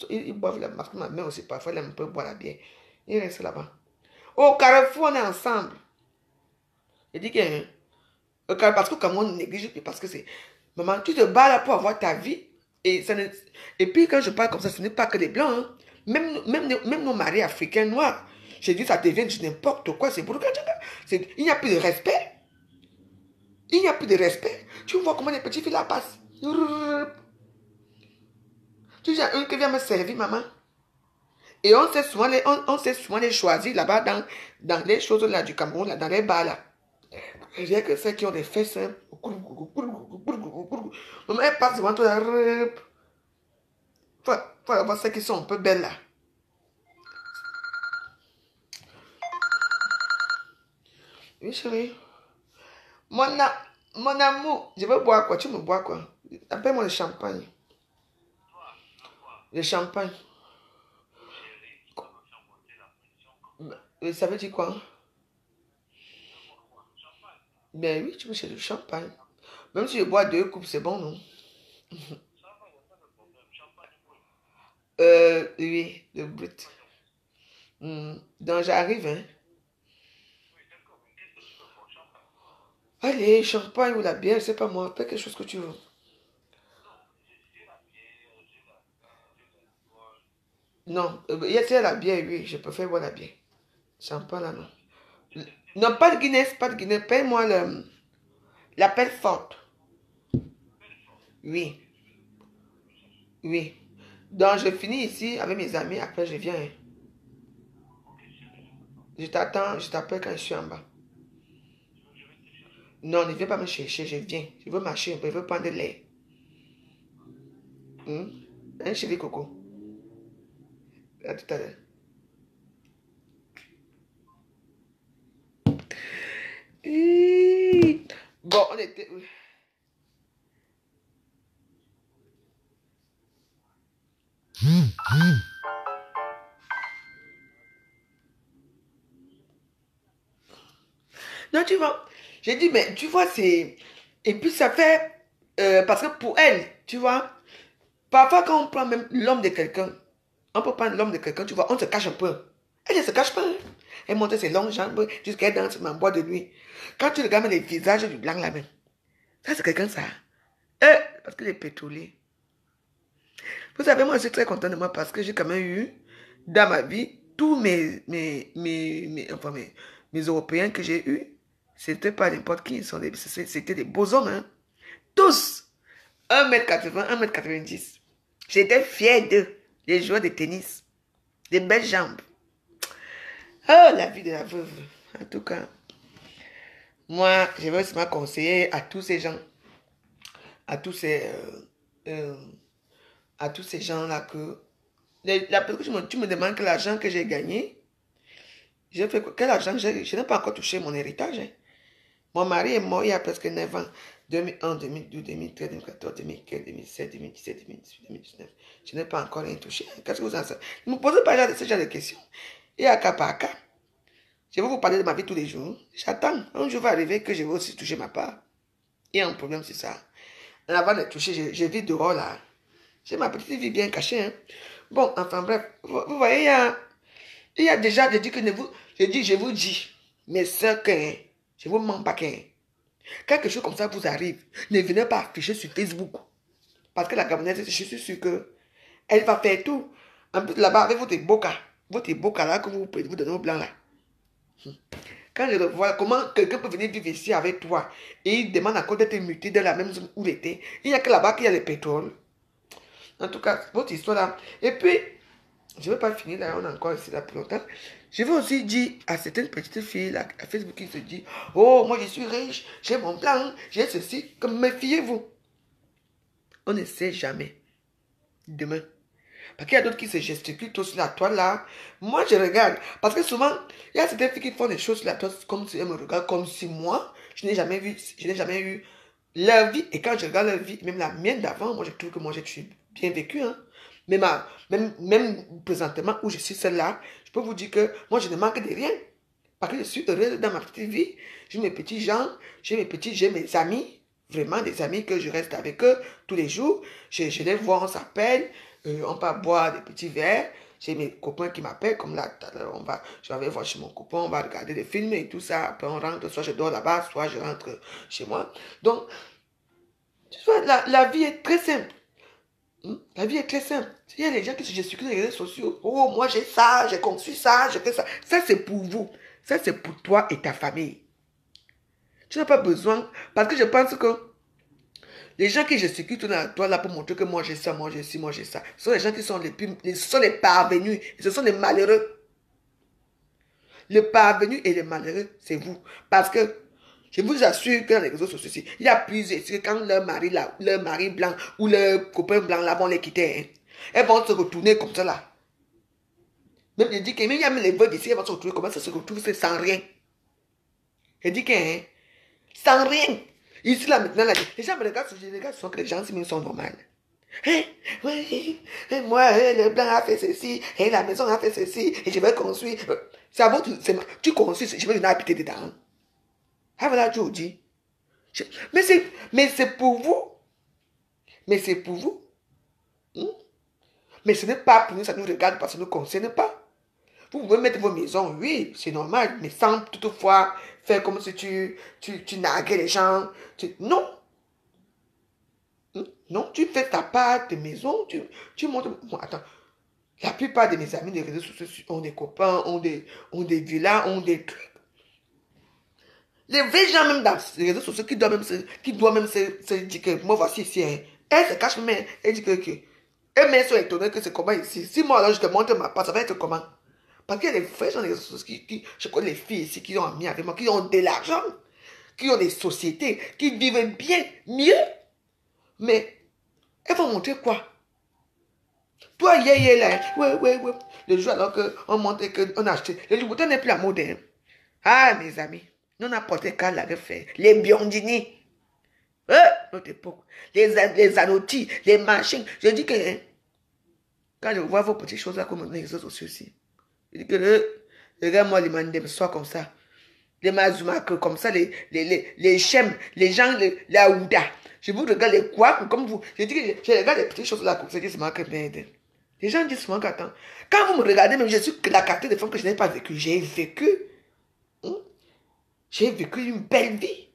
Ils boivent la parce que ma mère aussi, parfois, elle aime un peu boire la bière. Ils restent là-bas. Au carrefour, on est ensemble. J'ai dit que, parce que comme on néglige, parce que c'est, maman, tu te bats là pour avoir ta vie. Et puis quand je parle comme ça, ce n'est pas que des blancs. Hein. Même nos maris africains noirs, j'ai dit, ça devient n'importe quoi. C'est pour il n'y a plus de respect. Il n'y a plus de respect. Tu vois comment les petites filles là passent. Tu as une qui vient me servir, maman. Et on sait souvent les choisir là-bas dans les choses là du Cameroun, là, dans les bars là. Rien que ceux qui ont des fesses. Hein. Maman, elle passe devant toi là. Faut avoir ceux qui sont un peu belles là. Oui, chérie. Mon, mon amour, je veux boire quoi? Tu me bois quoi? Appelle-moi le champagne. Le champagne. Ça veut dire quoi? Ben oui, tu me cherches du champagne. Même si je bois 2 coupes, c'est bon, non? Oui, le brut. Donc j'arrive, hein. Allez, champagne ou la bière, c'est pas moi. Fais quelque chose que tu veux. Non, il y a la bière, oui, je préfère boire la bière. Champagne, là, non. Non, pas de Guinness, pas de Guinness. Paye-moi la pelle forte. Oui, oui. Donc, je finis ici avec mes amis, après je viens. Hein. Je t'attends, je t'appelle quand je suis en bas. Non, ne viens pas me chercher, je viens. Je veux marcher un peu, je veux prendre de l'air. Un chéri coco. À tout à l'heure. Bon, on était... Non, tu vois, j'ai dit, mais tu vois, c'est... Et puis ça fait... parce que pour elle, tu vois, parfois quand on prend même l'homme de quelqu'un, on peut prendre l'homme de quelqu'un, tu vois, on se cache un peu. Elle ne se cache pas. Hein. Elle monte ses longues jambes jusqu'à elle danse en bois de nuit. Quand tu regardes les visages du blanc là-même, ça c'est quelqu'un ça. Parce qu'il est pétrolier. Vous savez, moi je suis très content de moi parce que j'ai quand même eu dans ma vie tous mes Européens que j'ai eus. C'était pas n'importe qui, c'était des beaux hommes. Hein. Tous 1m80, 1m90. J'étais fière d'eux, les joueurs de tennis, des belles jambes. Oh, la vie de la veuve. En tout cas, moi, je veux seulement conseiller à tous ces gens, à tous ces, euh, à tous ces gens-là que, parce que tu me demandes que l'argent que j'ai gagné, j'ai fait quel argent je n'ai pas encore touché mon héritage. Hein. Mon mari est mort il y a presque 9 ans. 2001, 2012, 2013, 2014, 2015, 2016, 2017, 2018, 2019. Je n'ai pas encore rien touché. Qu'est-ce que vous en savez? Ne me posez pas ce genre de questions. Et à cas par cas, je vais vous parler de ma vie tous les jours. J'attends. Un jour va arriver que je vais aussi toucher ma part. Il y a un problème, c'est ça. Avant de toucher, je vis dehors là. J'ai ma petite vie bien cachée. Hein. Bon, enfin bref. Vous voyez, il y a déjà, je vous dis, mes soeurs, je vous mens pas qu'un. Quelque chose comme ça vous arrive, ne venez pas afficher sur Facebook. Parce que la Gabonaise, je suis sûr que elle va faire tout. En plus, là-bas, avec votre boca là que vous donnez au blanc là. Quand je revois comment quelqu'un peut venir vivre ici avec toi et il demande encore d'être muté dans la même zone où il était, il n'y a que là-bas qu'il y a le pétrole. En tout cas, votre histoire là. Et puis, je ne vais pas finir là, on est encore ici là plus longtemps. Je vais aussi dire à certaines petites filles là, à Facebook qui se disent, oh, moi je suis riche, j'ai mon plan, j'ai ceci. Comme méfiez-vous. On ne sait jamais. Demain. Parce qu'il y a d'autres qui se gesticulent tout sur la toile là. Moi, je regarde. Parce que souvent, il y a certaines filles qui font des choses sur la toile comme si elles me regardent, comme si moi, je n'ai jamais eu leur vie. Et quand je regarde leur vie, même la mienne d'avant, moi, je trouve que moi, j'ai bien vécu. Hein. Même présentement où je suis celle-là, je peux vous dire que moi, je ne manque de rien. Parce que je suis heureuse dans ma petite vie. J'ai mes petits gens, j'ai mes amis. Vraiment des amis que je reste avec eux tous les jours. Je les vois, on s'appelle, on va boire des petits verres. J'ai mes copains qui m'appellent, comme là, tout à l'heure, je vais voir chez mon copain, on va regarder des films et tout ça. Après, on rentre, soit je dors là-bas, soit je rentre chez moi. Donc, tu vois, la vie est très simple. La vie est très simple. Il y a les gens qui se gesticulent sur les réseaux sociaux. Oh, moi j'ai ça, j'ai conçu ça, j'ai fait ça. Ça, c'est pour vous. Ça, c'est pour toi et ta famille. Tu n'as pas besoin, parce que je pense que les gens qui gesticulent tout dans toi là pour montrer que moi j'ai ça, moi j'ai ci, moi j'ai ça, ce sont les gens qui sont ce sont les parvenus, ce sont les malheureux. Le parvenu et les malheureux, c'est vous. Parce que je vous assure que dans les réseaux sociaux, il y a plusieurs, quand leur mari là, leur mari blanc ou leur copain blanc là vont les quitter, hein, elles vont se retourner comme ça là. Même je dis que même il y a même les veuves d'ici, elles vont se retrouver, comment ça se retrouve, c'est sans rien. Je dis que, hein, sans rien. Ici, là, maintenant, là, les gens me regardent, je regarde souvent que les gens, ils sont normaux. Hein? Oui, moi, le blanc a fait ceci, et la maison a fait ceci, et je vais construire. Ça va, tu construis, je vais venir habiter dedans. Ah, voilà, tu dis. Mais c'est pour vous. Mais c'est pour vous. Hein? Mais ce n'est pas pour nous, ça nous regarde parce que ça ne nous concerne pas. Vous pouvez mettre vos maisons, oui, c'est normal, mais sans toutefois faire comme si tu narguais les gens. Non. Non, tu fais ta part de maison, tu montres. Bon, attends, la plupart de mes amis des réseaux sociaux ont des copains, ont des villas, ont des trucs. Les vrais gens, même dans les réseaux sociaux, qui doivent même se dire que moi, voici ici, hein. Elle se cache, mais elle dit que elles-mêmes sont étonnées que c'est comment ici. Si moi, alors, je te montre ma part, ça va être comment? Parce qu'il y a des vrais gens dans les réseaux sociaux je connais les filles ici qui ont ami avec moi, qui ont de l'argent, qui ont des sociétés, qui vivent bien, mieux. Mais elles vont montrer quoi? Toi, hier, là, ouais. Le jour alors qu'on montre qu'on a acheté. Le Louboutin n'est plus la mode. Hein. Ah, mes amis, nous n'importe qu'à la refaire. Les Biondini, notre époque. Les Anotti, les machines. Je dis que, hein, quand je vois vos petites choses là, comme les réseaux sociaux aussi, je dis que, regarde-moi les mandem, soit comme ça. Les Mazumak, comme ça, les Chem, les gens, la Ouda. Je vous regarde les quoi, comme vous. Je dis que je regarde les petites choses là, comme ça, c'est marqué merde. Les gens disent souvent qu'attends, quand vous me regardez, même je suis la carte de femme que je n'ai pas vécu. J'ai vécu. Hein? J'ai vécu une belle vie.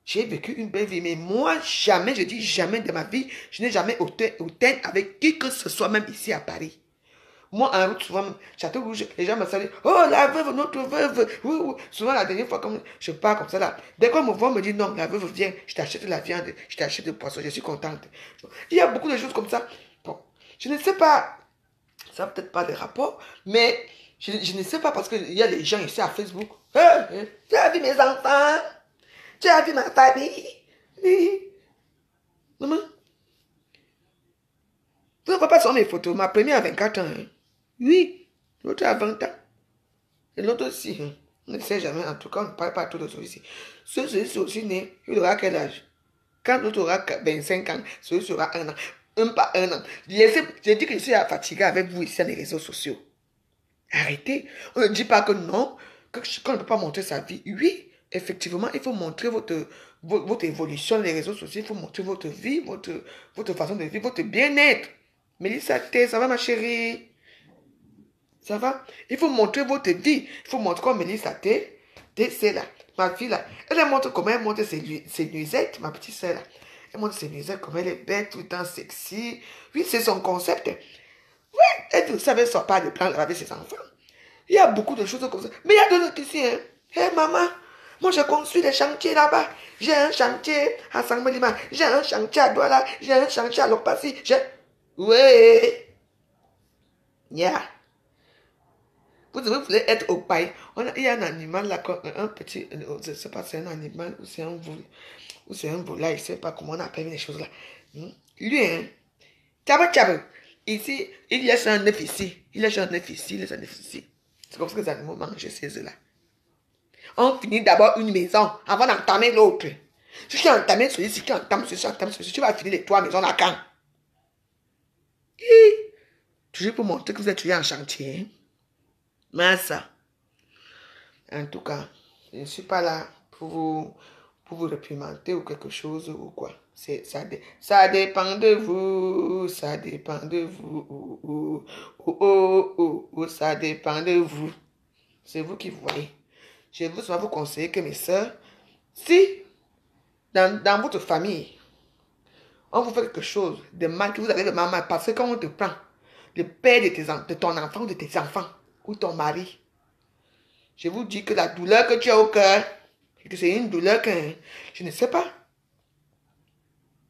J'ai vécu une belle vie. Mais moi, jamais, je dis jamais de ma vie, je n'ai jamais autant avec qui que ce soit, même ici à Paris. Moi, en route, souvent, Château Rouge, les gens me saluent. Oh, la veuve, notre veuve. Oui, oui. Souvent, la dernière fois, comme je pars comme ça, là, dès qu'on me voit, on me dit non, la veuve vient, je t'achète de la viande, je t'achète du poisson, je suis contente. Il y a beaucoup de choses comme ça. Bon, je ne sais pas, ça n'a peut-être pas de rapport, mais je ne sais pas parce qu'il y a les gens ici à Facebook. Tu as vu mes enfants? Tu as vu ma famille? Oui. Maman, vous ne voyez pas sur mes photos, ma première a 24 ans. Hein? Oui, l'autre a 20 ans. Et l'autre aussi, hein. On ne sait jamais, en tout cas, on ne parle pas tout de celui ci. Celui-ci aussi né, il aura quel âge? Quand l'autre aura 25 ans, celui-ci aura 1 an. Un pas 1 an. J'ai dit que je suis fatiguée avec vous ici sur les réseaux sociaux. Arrêtez. On ne dit pas que non, qu'on ne peut pas montrer sa vie. Oui, effectivement, il faut montrer votre évolution sur les réseaux sociaux. Il faut montrer votre vie, votre façon de vivre, votre bien-être. Mélissa, ça va ma chérie? Ça va? Il faut montrer votre vie. Il faut montrer comme Mélissa, c'est là. Ma fille là. Elle montre comment elle montre ses nuisettes, ma petite soeur là. Elle montre ses nuisettes, comment elle est belle, tout le temps sexy. Oui, c'est son concept. Oui, elle ne savait pas de plan avec ses enfants. Il y a beaucoup de choses comme ça. Mais il y a d'autres qui disent, hein. Hé maman, moi je construis des chantiers là-bas. J'ai un chantier à Sangmalima. J'ai un chantier à Douala. J'ai un chantier à Lokpasi. Oui. Yeah. Vous voulez être au pays. Il y a un animal là, un petit, je ne sais pas si c'est un animal ou c'est un volaille. Ou c'est un volaille, je ne sais pas comment on appelle les choses là. Lui, hein, tchaba tchaba. Ici, il laisse un œuf ici. Il laisse un œuf ici, il laisse un œuf ici. C'est comme ça que les animaux mangent ces œufs-là. On finit d'abord une maison avant d'entamer l'autre. Si tu as entamé celui-ci, tu entames celui-ci, tu vas finir les 3 maisons là quand? Toujours pour montrer que vous êtes toujours en chantier. Mais ça, en tout cas, je ne suis pas là pour vous réprimander ou quelque chose ou quoi. Ça dépend de vous, ça dépend de vous, ça dépend de vous. C'est vous qui voyez. Je veux seulement vous conseiller que mes soeurs, si dans votre famille, on vous fait quelque chose de mal, que vous avez le mal, parce que quand on te prend, le père de ton enfant ou de tes enfants, ou ton mari, je vous dis que la douleur que tu as au cœur, c'est une douleur que je ne sais pas.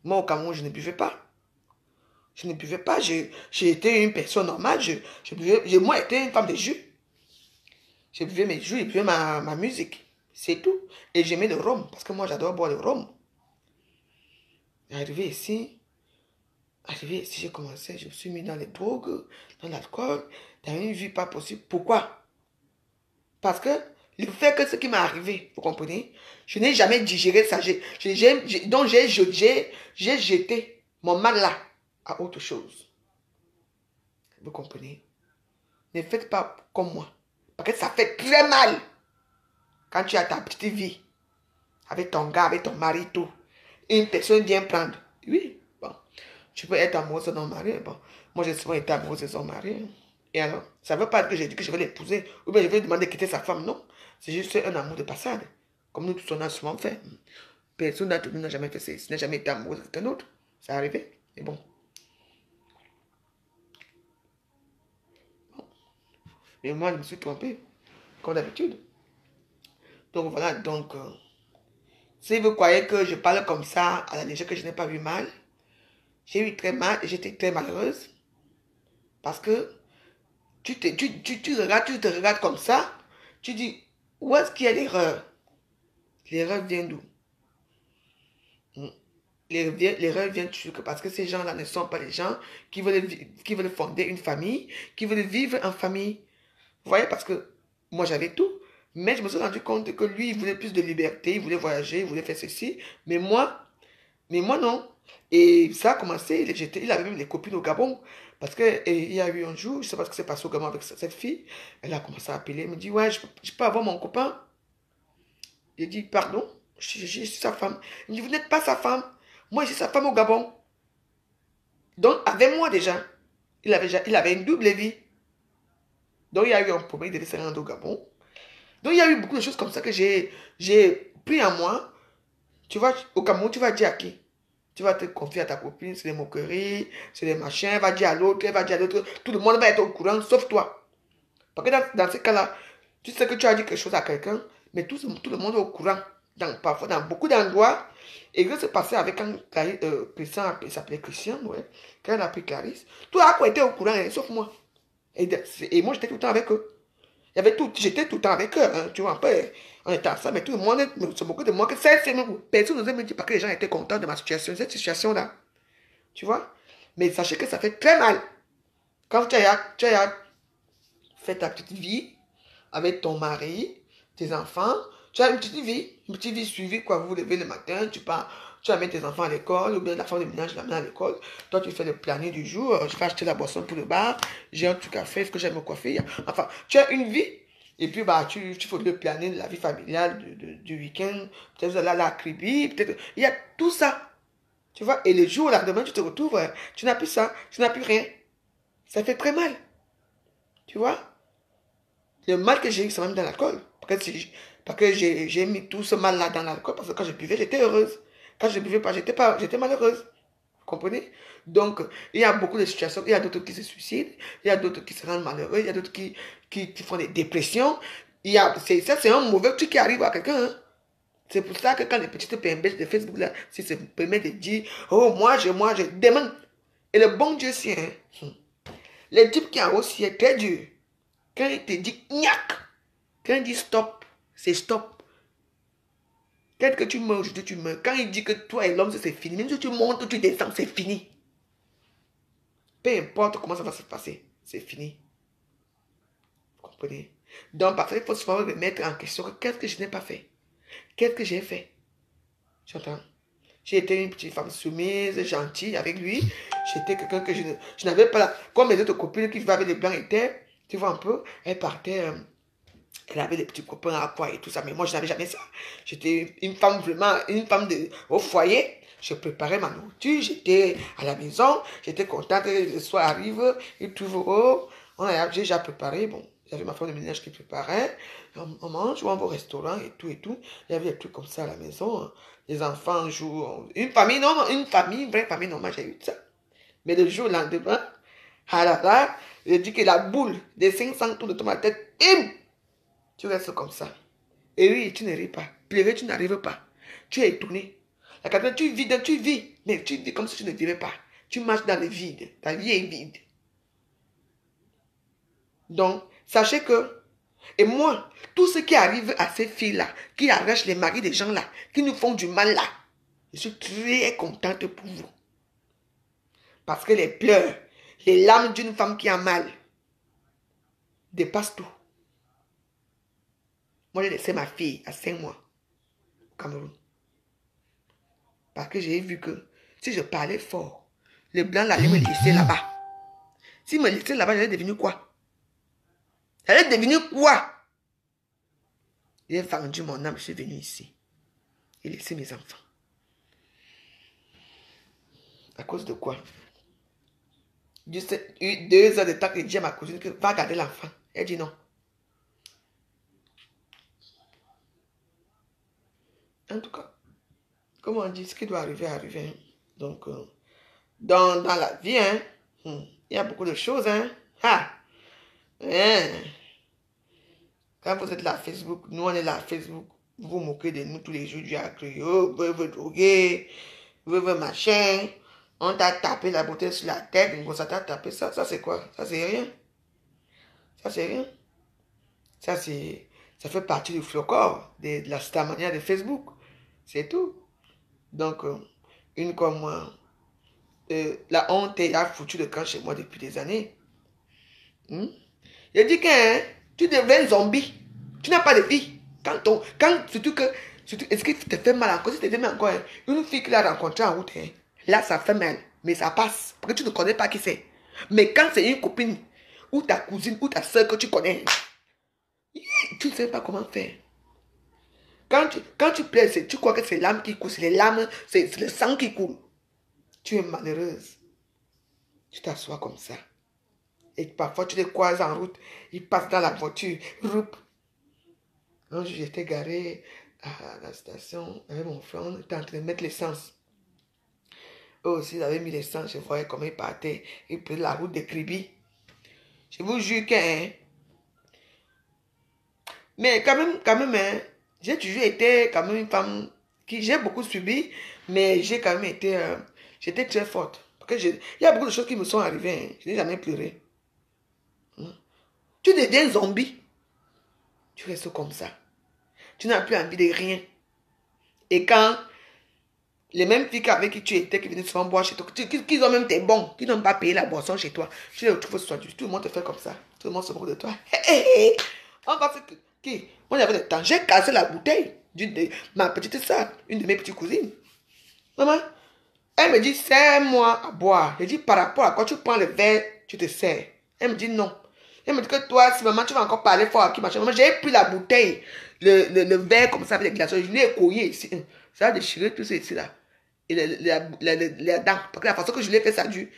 Moi, au Cameroun, je ne buvais pas. Je ne buvais pas. J'ai été une personne normale. Moi, j'étais une femme de jus. Je buvais mes jus, je buvais ma musique. C'est tout. Et j'aimais le rhum, parce que moi, j'adore boire le rhum. Arrivé ici, j'ai commencé, je me suis mis dans les drogues, dans l'alcool, dans une vie pas possible. Pourquoi? Parce que le fait que ce qui m'est arrivé, vous comprenez, je n'ai jamais digéré ça. Donc j'ai jeté mon mal là à autre chose. Vous comprenez? Ne faites pas comme moi. Parce que ça fait très mal quand tu as ta petite vie avec ton gars, avec ton mari, tout. Et une personne vient prendre. Oui, bon. Tu peux être amoureuse de ton mari. Bon. Moi, j'ai souvent été amoureuse de son mari. Et alors, ça ne veut pas dire que j'ai dit que je vais l'épouser. Ou bien je vais lui demander de quitter sa femme. Non. C'est juste un amour de passade. Comme nous tous, on a souvent fait. Personne d'entre nous n'a jamais fait ça. N'a jamais été amoureuse de quelqu'un d'autre. Ça arrivé. Mais bon. Et moi, je me suis trompé. Comme d'habitude. Donc voilà. Donc, si vous croyez que je parle comme ça, à la légère, que je n'ai pas eu mal, j'ai eu très mal et j'étais très malheureuse. Parce que tu te regardes comme ça, tu dis, où est-ce qu'il y a l'erreur? L'erreur vient d'où? L'erreur vient toujours parce que ces gens-là ne sont pas les gens qui veulent fonder une famille, qui veulent vivre en famille. Vous voyez, parce que moi j'avais tout, mais je me suis rendu compte que lui, il voulait plus de liberté, il voulait voyager, il voulait faire ceci, mais moi non. Et ça a commencé, il avait même des copines au Gabon, parce qu'il y a eu un jour, je ne sais pas ce qui s'est passé au Gabon avec cette fille, elle a commencé à appeler, elle me dit, ouais, je peux avoir mon copain. J'ai dit, pardon, je suis sa femme. Il me dit, vous n'êtes pas sa femme. Moi, je suis sa femme au Gabon. Donc, avec moi déjà, il avait une double vie. Donc, il y a eu un problème, il devait se rendre au Gabon. Donc, il y a eu beaucoup de choses comme ça que j'ai pris en moi. Tu vois, au Cameroun, tu vas dire à qui? Tu vas te confier à ta copine, c'est des moqueries, c'est des machins, elle va dire à l'autre, elle va dire à l'autre. Tout le monde va être au courant, sauf toi. Parce que dans ce cas-là, tu sais que tu as dit quelque chose à quelqu'un, mais tout le monde est au courant. Parfois, dans beaucoup d'endroits. Et que c'est passé avec un Christian, il s'appelait Christian, ouais. Quand il a pris Clarisse, tout le monde était au courant, hein, sauf moi. Et moi, j'étais tout le temps avec eux. J'étais tout le temps avec eux, hein, tu vois, un peu, on était ensemble, mais tout le monde se moquait de moi, que personne n'osait me dire parce que les gens étaient contents de ma situation, cette situation-là. Tu vois? Mais sachez que ça fait très mal. Quand tu as fait ta petite vie avec ton mari, tes enfants, tu as une petite vie suivie, quoi. Vous vous levez le matin, tu amènes tes enfants à l'école, ou bien la femme de ménage l'amène à l'école. Toi, tu fais le planning du jour, je vais acheter la boisson pour le bar, j'ai un truc à faire, il faut que j'aille me coiffer. Enfin, tu as une vie, et puis bah, tu fais le planning de la vie familiale du week-end, peut-être la cribie, peut-être. Il y a tout ça. Tu vois, et le jour, là, demain, tu te retrouves, tu n'as plus ça, tu n'as plus rien. Ça fait très mal. Tu vois? Le mal que j'ai eu, c'est même dans l'alcool. Parce que j'ai mis tout ce mal-là dans l'alcool. Parce que quand je buvais, j'étais heureuse. Quand je ne buvais pas, j'étais malheureuse. Vous comprenez? Donc, il y a beaucoup de situations. Il y a d'autres qui se suicident. Il y a d'autres qui se rendent malheureux. Il y a d'autres qui font des dépressions. Ça, c'est un mauvais truc qui arrive à quelqu'un. Hein. C'est pour ça que quand les petites PMB de Facebook, là, si se permettent de dire, oh, moi, je demande. Et le bon Dieu sien, le type qui a aussi est très dur. Quand il te dit gnac, quand il dit stop, c'est stop. Peut-être que tu meurs aujourd'hui, tu meurs. Quand il dit que toi et l'homme, c'est fini, même si tu montes, tu descends, c'est fini. peu importe comment ça va se passer, c'est fini. Vous comprenez? Donc, parfois, il faut souvent remettre en question qu'est-ce que je n'ai pas fait? Qu'est-ce que j'ai fait? Tu entends? J'ai été une petite femme soumise, gentille avec lui. J'étais quelqu'un que je n'avais pas là. Comme mes autres copines qui vivaient avec les blancs étaient, tu vois un peu, elles partaient, elle avait des petits copains à quoi et tout ça. Mais moi, je n'avais jamais ça. J'étais une femme vraiment, une femme au foyer. Je préparais ma nourriture, j'étais à la maison, j'étais contente que le soir arrive, il trouve, j'ai déjà préparé, bon, j'avais ma femme de ménage qui préparait, on mange, on va au restaurant et tout et tout. Il y avait des trucs comme ça à la maison, les enfants jouent, une famille, non, une famille, une vraie famille normale, j'ai eu ça. Mais le jour au lendemain, ah là là, je dis que la boule des 500 tours de ma tête, tu restes comme ça. Et oui, tu ne ris pas. Pleurer, tu n'arrives pas. Tu es étonné. La quatrième, tu vis, mais tu vis comme si tu ne vivais pas. Tu marches dans le vide. Ta vie est vide. Donc, sachez que, et moi, tout ce qui arrive à ces filles-là, qui arrachent les maris des gens-là, qui nous font du mal là, je suis très contente pour vous. Parce que les pleurs, les larmes d'une femme qui a mal, dépassent tout. Moi, j'ai laissé ma fille à 5 mois au Cameroun. Parce que j'ai vu que si je parlais fort, les blancs allaient me laisser là-bas. S'ils me laissaient là-bas, j'allais devenir quoi? J'allais devenir quoi? J'ai vendu mon âme, je suis venu ici. Et laissé mes enfants. À cause de quoi? Juste 2 heures de temps que j'ai dit à ma cousine que va garder l'enfant. Elle dit non. En tout cas, comme on dit, ce qui doit arriver, arriver. Donc, dans la vie, il y a beaucoup de choses. Quand vous êtes là à Facebook, nous on est là à Facebook, vous vous moquez de nous tous les jours du accueil, veut droguer, veut machin, on t'a tapé la bouteille sur la tête, ça t'a tapé, ça c'est quoi? Ça c'est rien. Ça c'est rien. Ça fait partie du flocon, de la stamania de Facebook. C'est tout. Donc, une comme moi, la honte a foutu le camp chez moi depuis des années. Je dis que tu deviens un zombie. Tu n'as pas de vie. Surtout, est-ce que tu te fait mal encore? Si tu te fait mal encore, une fille qu'il a rencontrée en route, là, ça fait mal. Mais ça passe. Parce que tu ne connais pas qui c'est. Mais quand c'est une copine, ou ta cousine, ou ta soeur que tu connais, tu ne sais pas comment faire. Quand tu plais, tu crois que c'est l'âme qui coule, c'est les larmes, c'est le sang qui coule. Tu es malheureuse. Tu t'assois comme ça. Et parfois, tu les croises en route. Ils passent dans la voiture. Un jour, j'étais garé à la station avec mon frère. On était en train de mettre l'essence. Eux aussi, ils avaient mis l'essence. Je voyais comment ils partaient. Ils prenaient la route de Kribi. Je vous jure que... Mais quand même, j'ai toujours été quand même une femme qui... J'ai beaucoup subi, mais j'ai quand même été... j'étais très forte. Parce que il y a beaucoup de choses qui me sont arrivées. Je n'ai jamais pleuré. Tu deviens zombie. Tu restes comme ça. Tu n'as plus envie de rien. Et quand les mêmes filles avec qui tu étais, qui venaient souvent boire chez toi, qui ont même tes bons, qui n'ont pas payé la boisson chez toi, tu les retrouves sur toi. Tout le monde te fait comme ça. Tout le monde se moque de toi. On va faire qui? Moi, j'avais le temps. J'ai cassé la bouteille de ma petite soeur, une de mes petites cousines. Maman, elle me dit, serre-moi à boire. Je dis, par rapport à quoi tu prends le verre, tu te sers. Elle me dit non. Elle me dit que toi, si maman, tu vas encore parler fort à qui machin. Maman, j'ai pris la bouteille, le verre comme ça avec les glaçons. Je l'ai écoillé ici. Ça a déchiré tout ça ici là. Et les dents. Parce que la façon que je l'ai fait, ça a dû.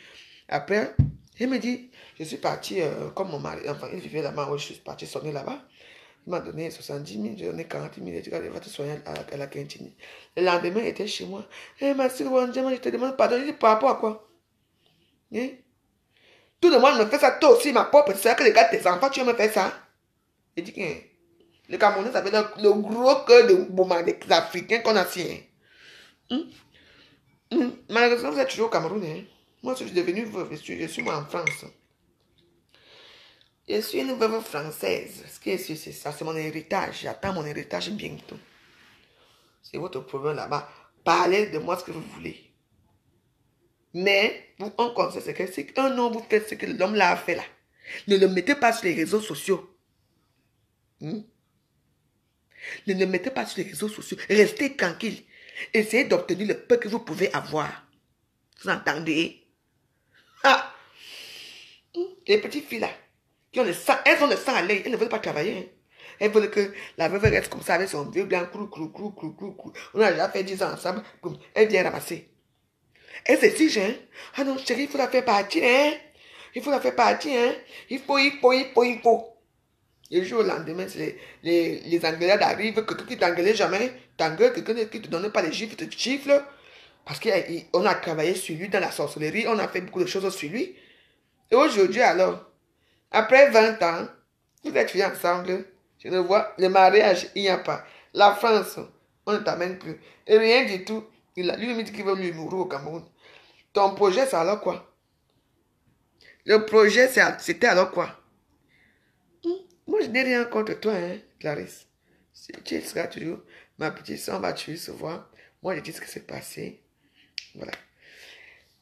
Après, elle me dit, je suis partie, comme mon mari, enfin, il vivait là-bas, je suis partie sonner là-bas. Il m'a donné 70 000, j'ai donné 40 000. Il dit, il va te soigner à la cantine. Le lendemain, il était chez moi. Eh, ma soeur, je te demande pardon. Il dit, par rapport à quoi? Tout le monde me fait ça, toi aussi, ma propre soeur, que les gars, tes enfants, tu vas me faire ça. Il dit que les Camerounais, ça fait le gros cœur de boumans des Africains qu'on a si. Malheureusement, vous êtes toujours au Cameroun. Moi, je suis devenue veuve, je suis moi en France. Je suis une veuve française. Ce qui est sûr, c'est ça, c'est mon héritage. J'attends mon héritage bientôt. C'est votre problème là-bas. Parlez de moi ce que vous voulez. Mais, on conseille, c'est que si un homme vous fait ce que l'homme l'a fait là, ne le mettez pas sur les réseaux sociaux. Ne le mettez pas sur les réseaux sociaux. Restez tranquille. Essayez d'obtenir le peu que vous pouvez avoir. Vous entendez? Ah! Les petites filles là, qui ont le sang, elles ont le sang à l'œil, elles ne veulent pas travailler. Hein. Elles veulent que la veuve reste comme ça avec son vieux blanc, crou. On a déjà fait 10 ans ensemble, elle vient ramasser. Elle s'exige, hein. Ah non, chérie, il faut la faire partir, hein. Il faut la faire partir, hein. Il faut. Et le jour au lendemain, les engueulades arrivent, quelqu'un qui t'engueulait jamais, t'engueule, quelqu'un qui te donne pas les chiffres, te chiffre. Parce qu'on a travaillé sur lui dans la sorcellerie, on a fait beaucoup de choses sur lui. Et aujourd'hui alors, après 20 ans, vous êtes finis ensemble, je ne vois, le mariage, il n'y a pas. La France, on ne t'amène plus. Et rien du tout. Lui me dit qu'il veut lui mourir au Cameroun. Ton projet, c'est alors quoi? Le projet, c'était alors quoi? Moi, je n'ai rien contre toi, hein, Clarisse. Tu seras toujours ma petite soeur, on va toujours se voir. Moi, je dis ce qui s'est passé. Voilà.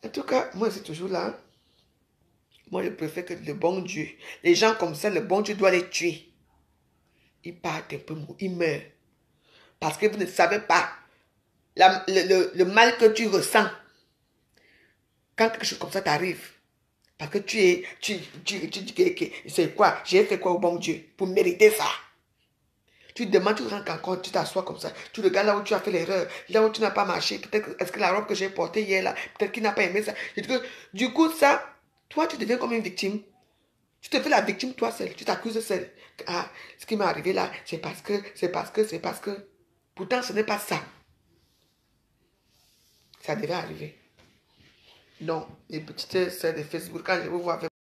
En tout cas, moi, c'est toujours là. Moi, je préfère que le bon Dieu, les gens comme ça, le bon Dieu doit les tuer. Ils partent un peu, ils meurent. Parce que vous ne savez pas le mal que tu ressens quand quelque chose comme ça t'arrive. Parce que tu dis, c'est quoi? J'ai fait quoi au bon Dieu pour mériter ça? Tu demandes, tu rentres encore, tu t'assois comme ça. Tu regardes là où tu as fait l'erreur, là où tu n'as pas marché. Peut-être, est-ce que la robe que j'ai portée hier, là, peut-être qu'il n'a pas aimé ça. Du coup, ça, toi, tu deviens comme une victime. Tu te fais la victime toi seul. Tu t'accuses seul. Ah, ce qui m'est arrivé là, c'est parce que. Pourtant, ce n'est pas ça. Ça devait arriver. Donc, les petites sœurs de Facebook, quand je vous vois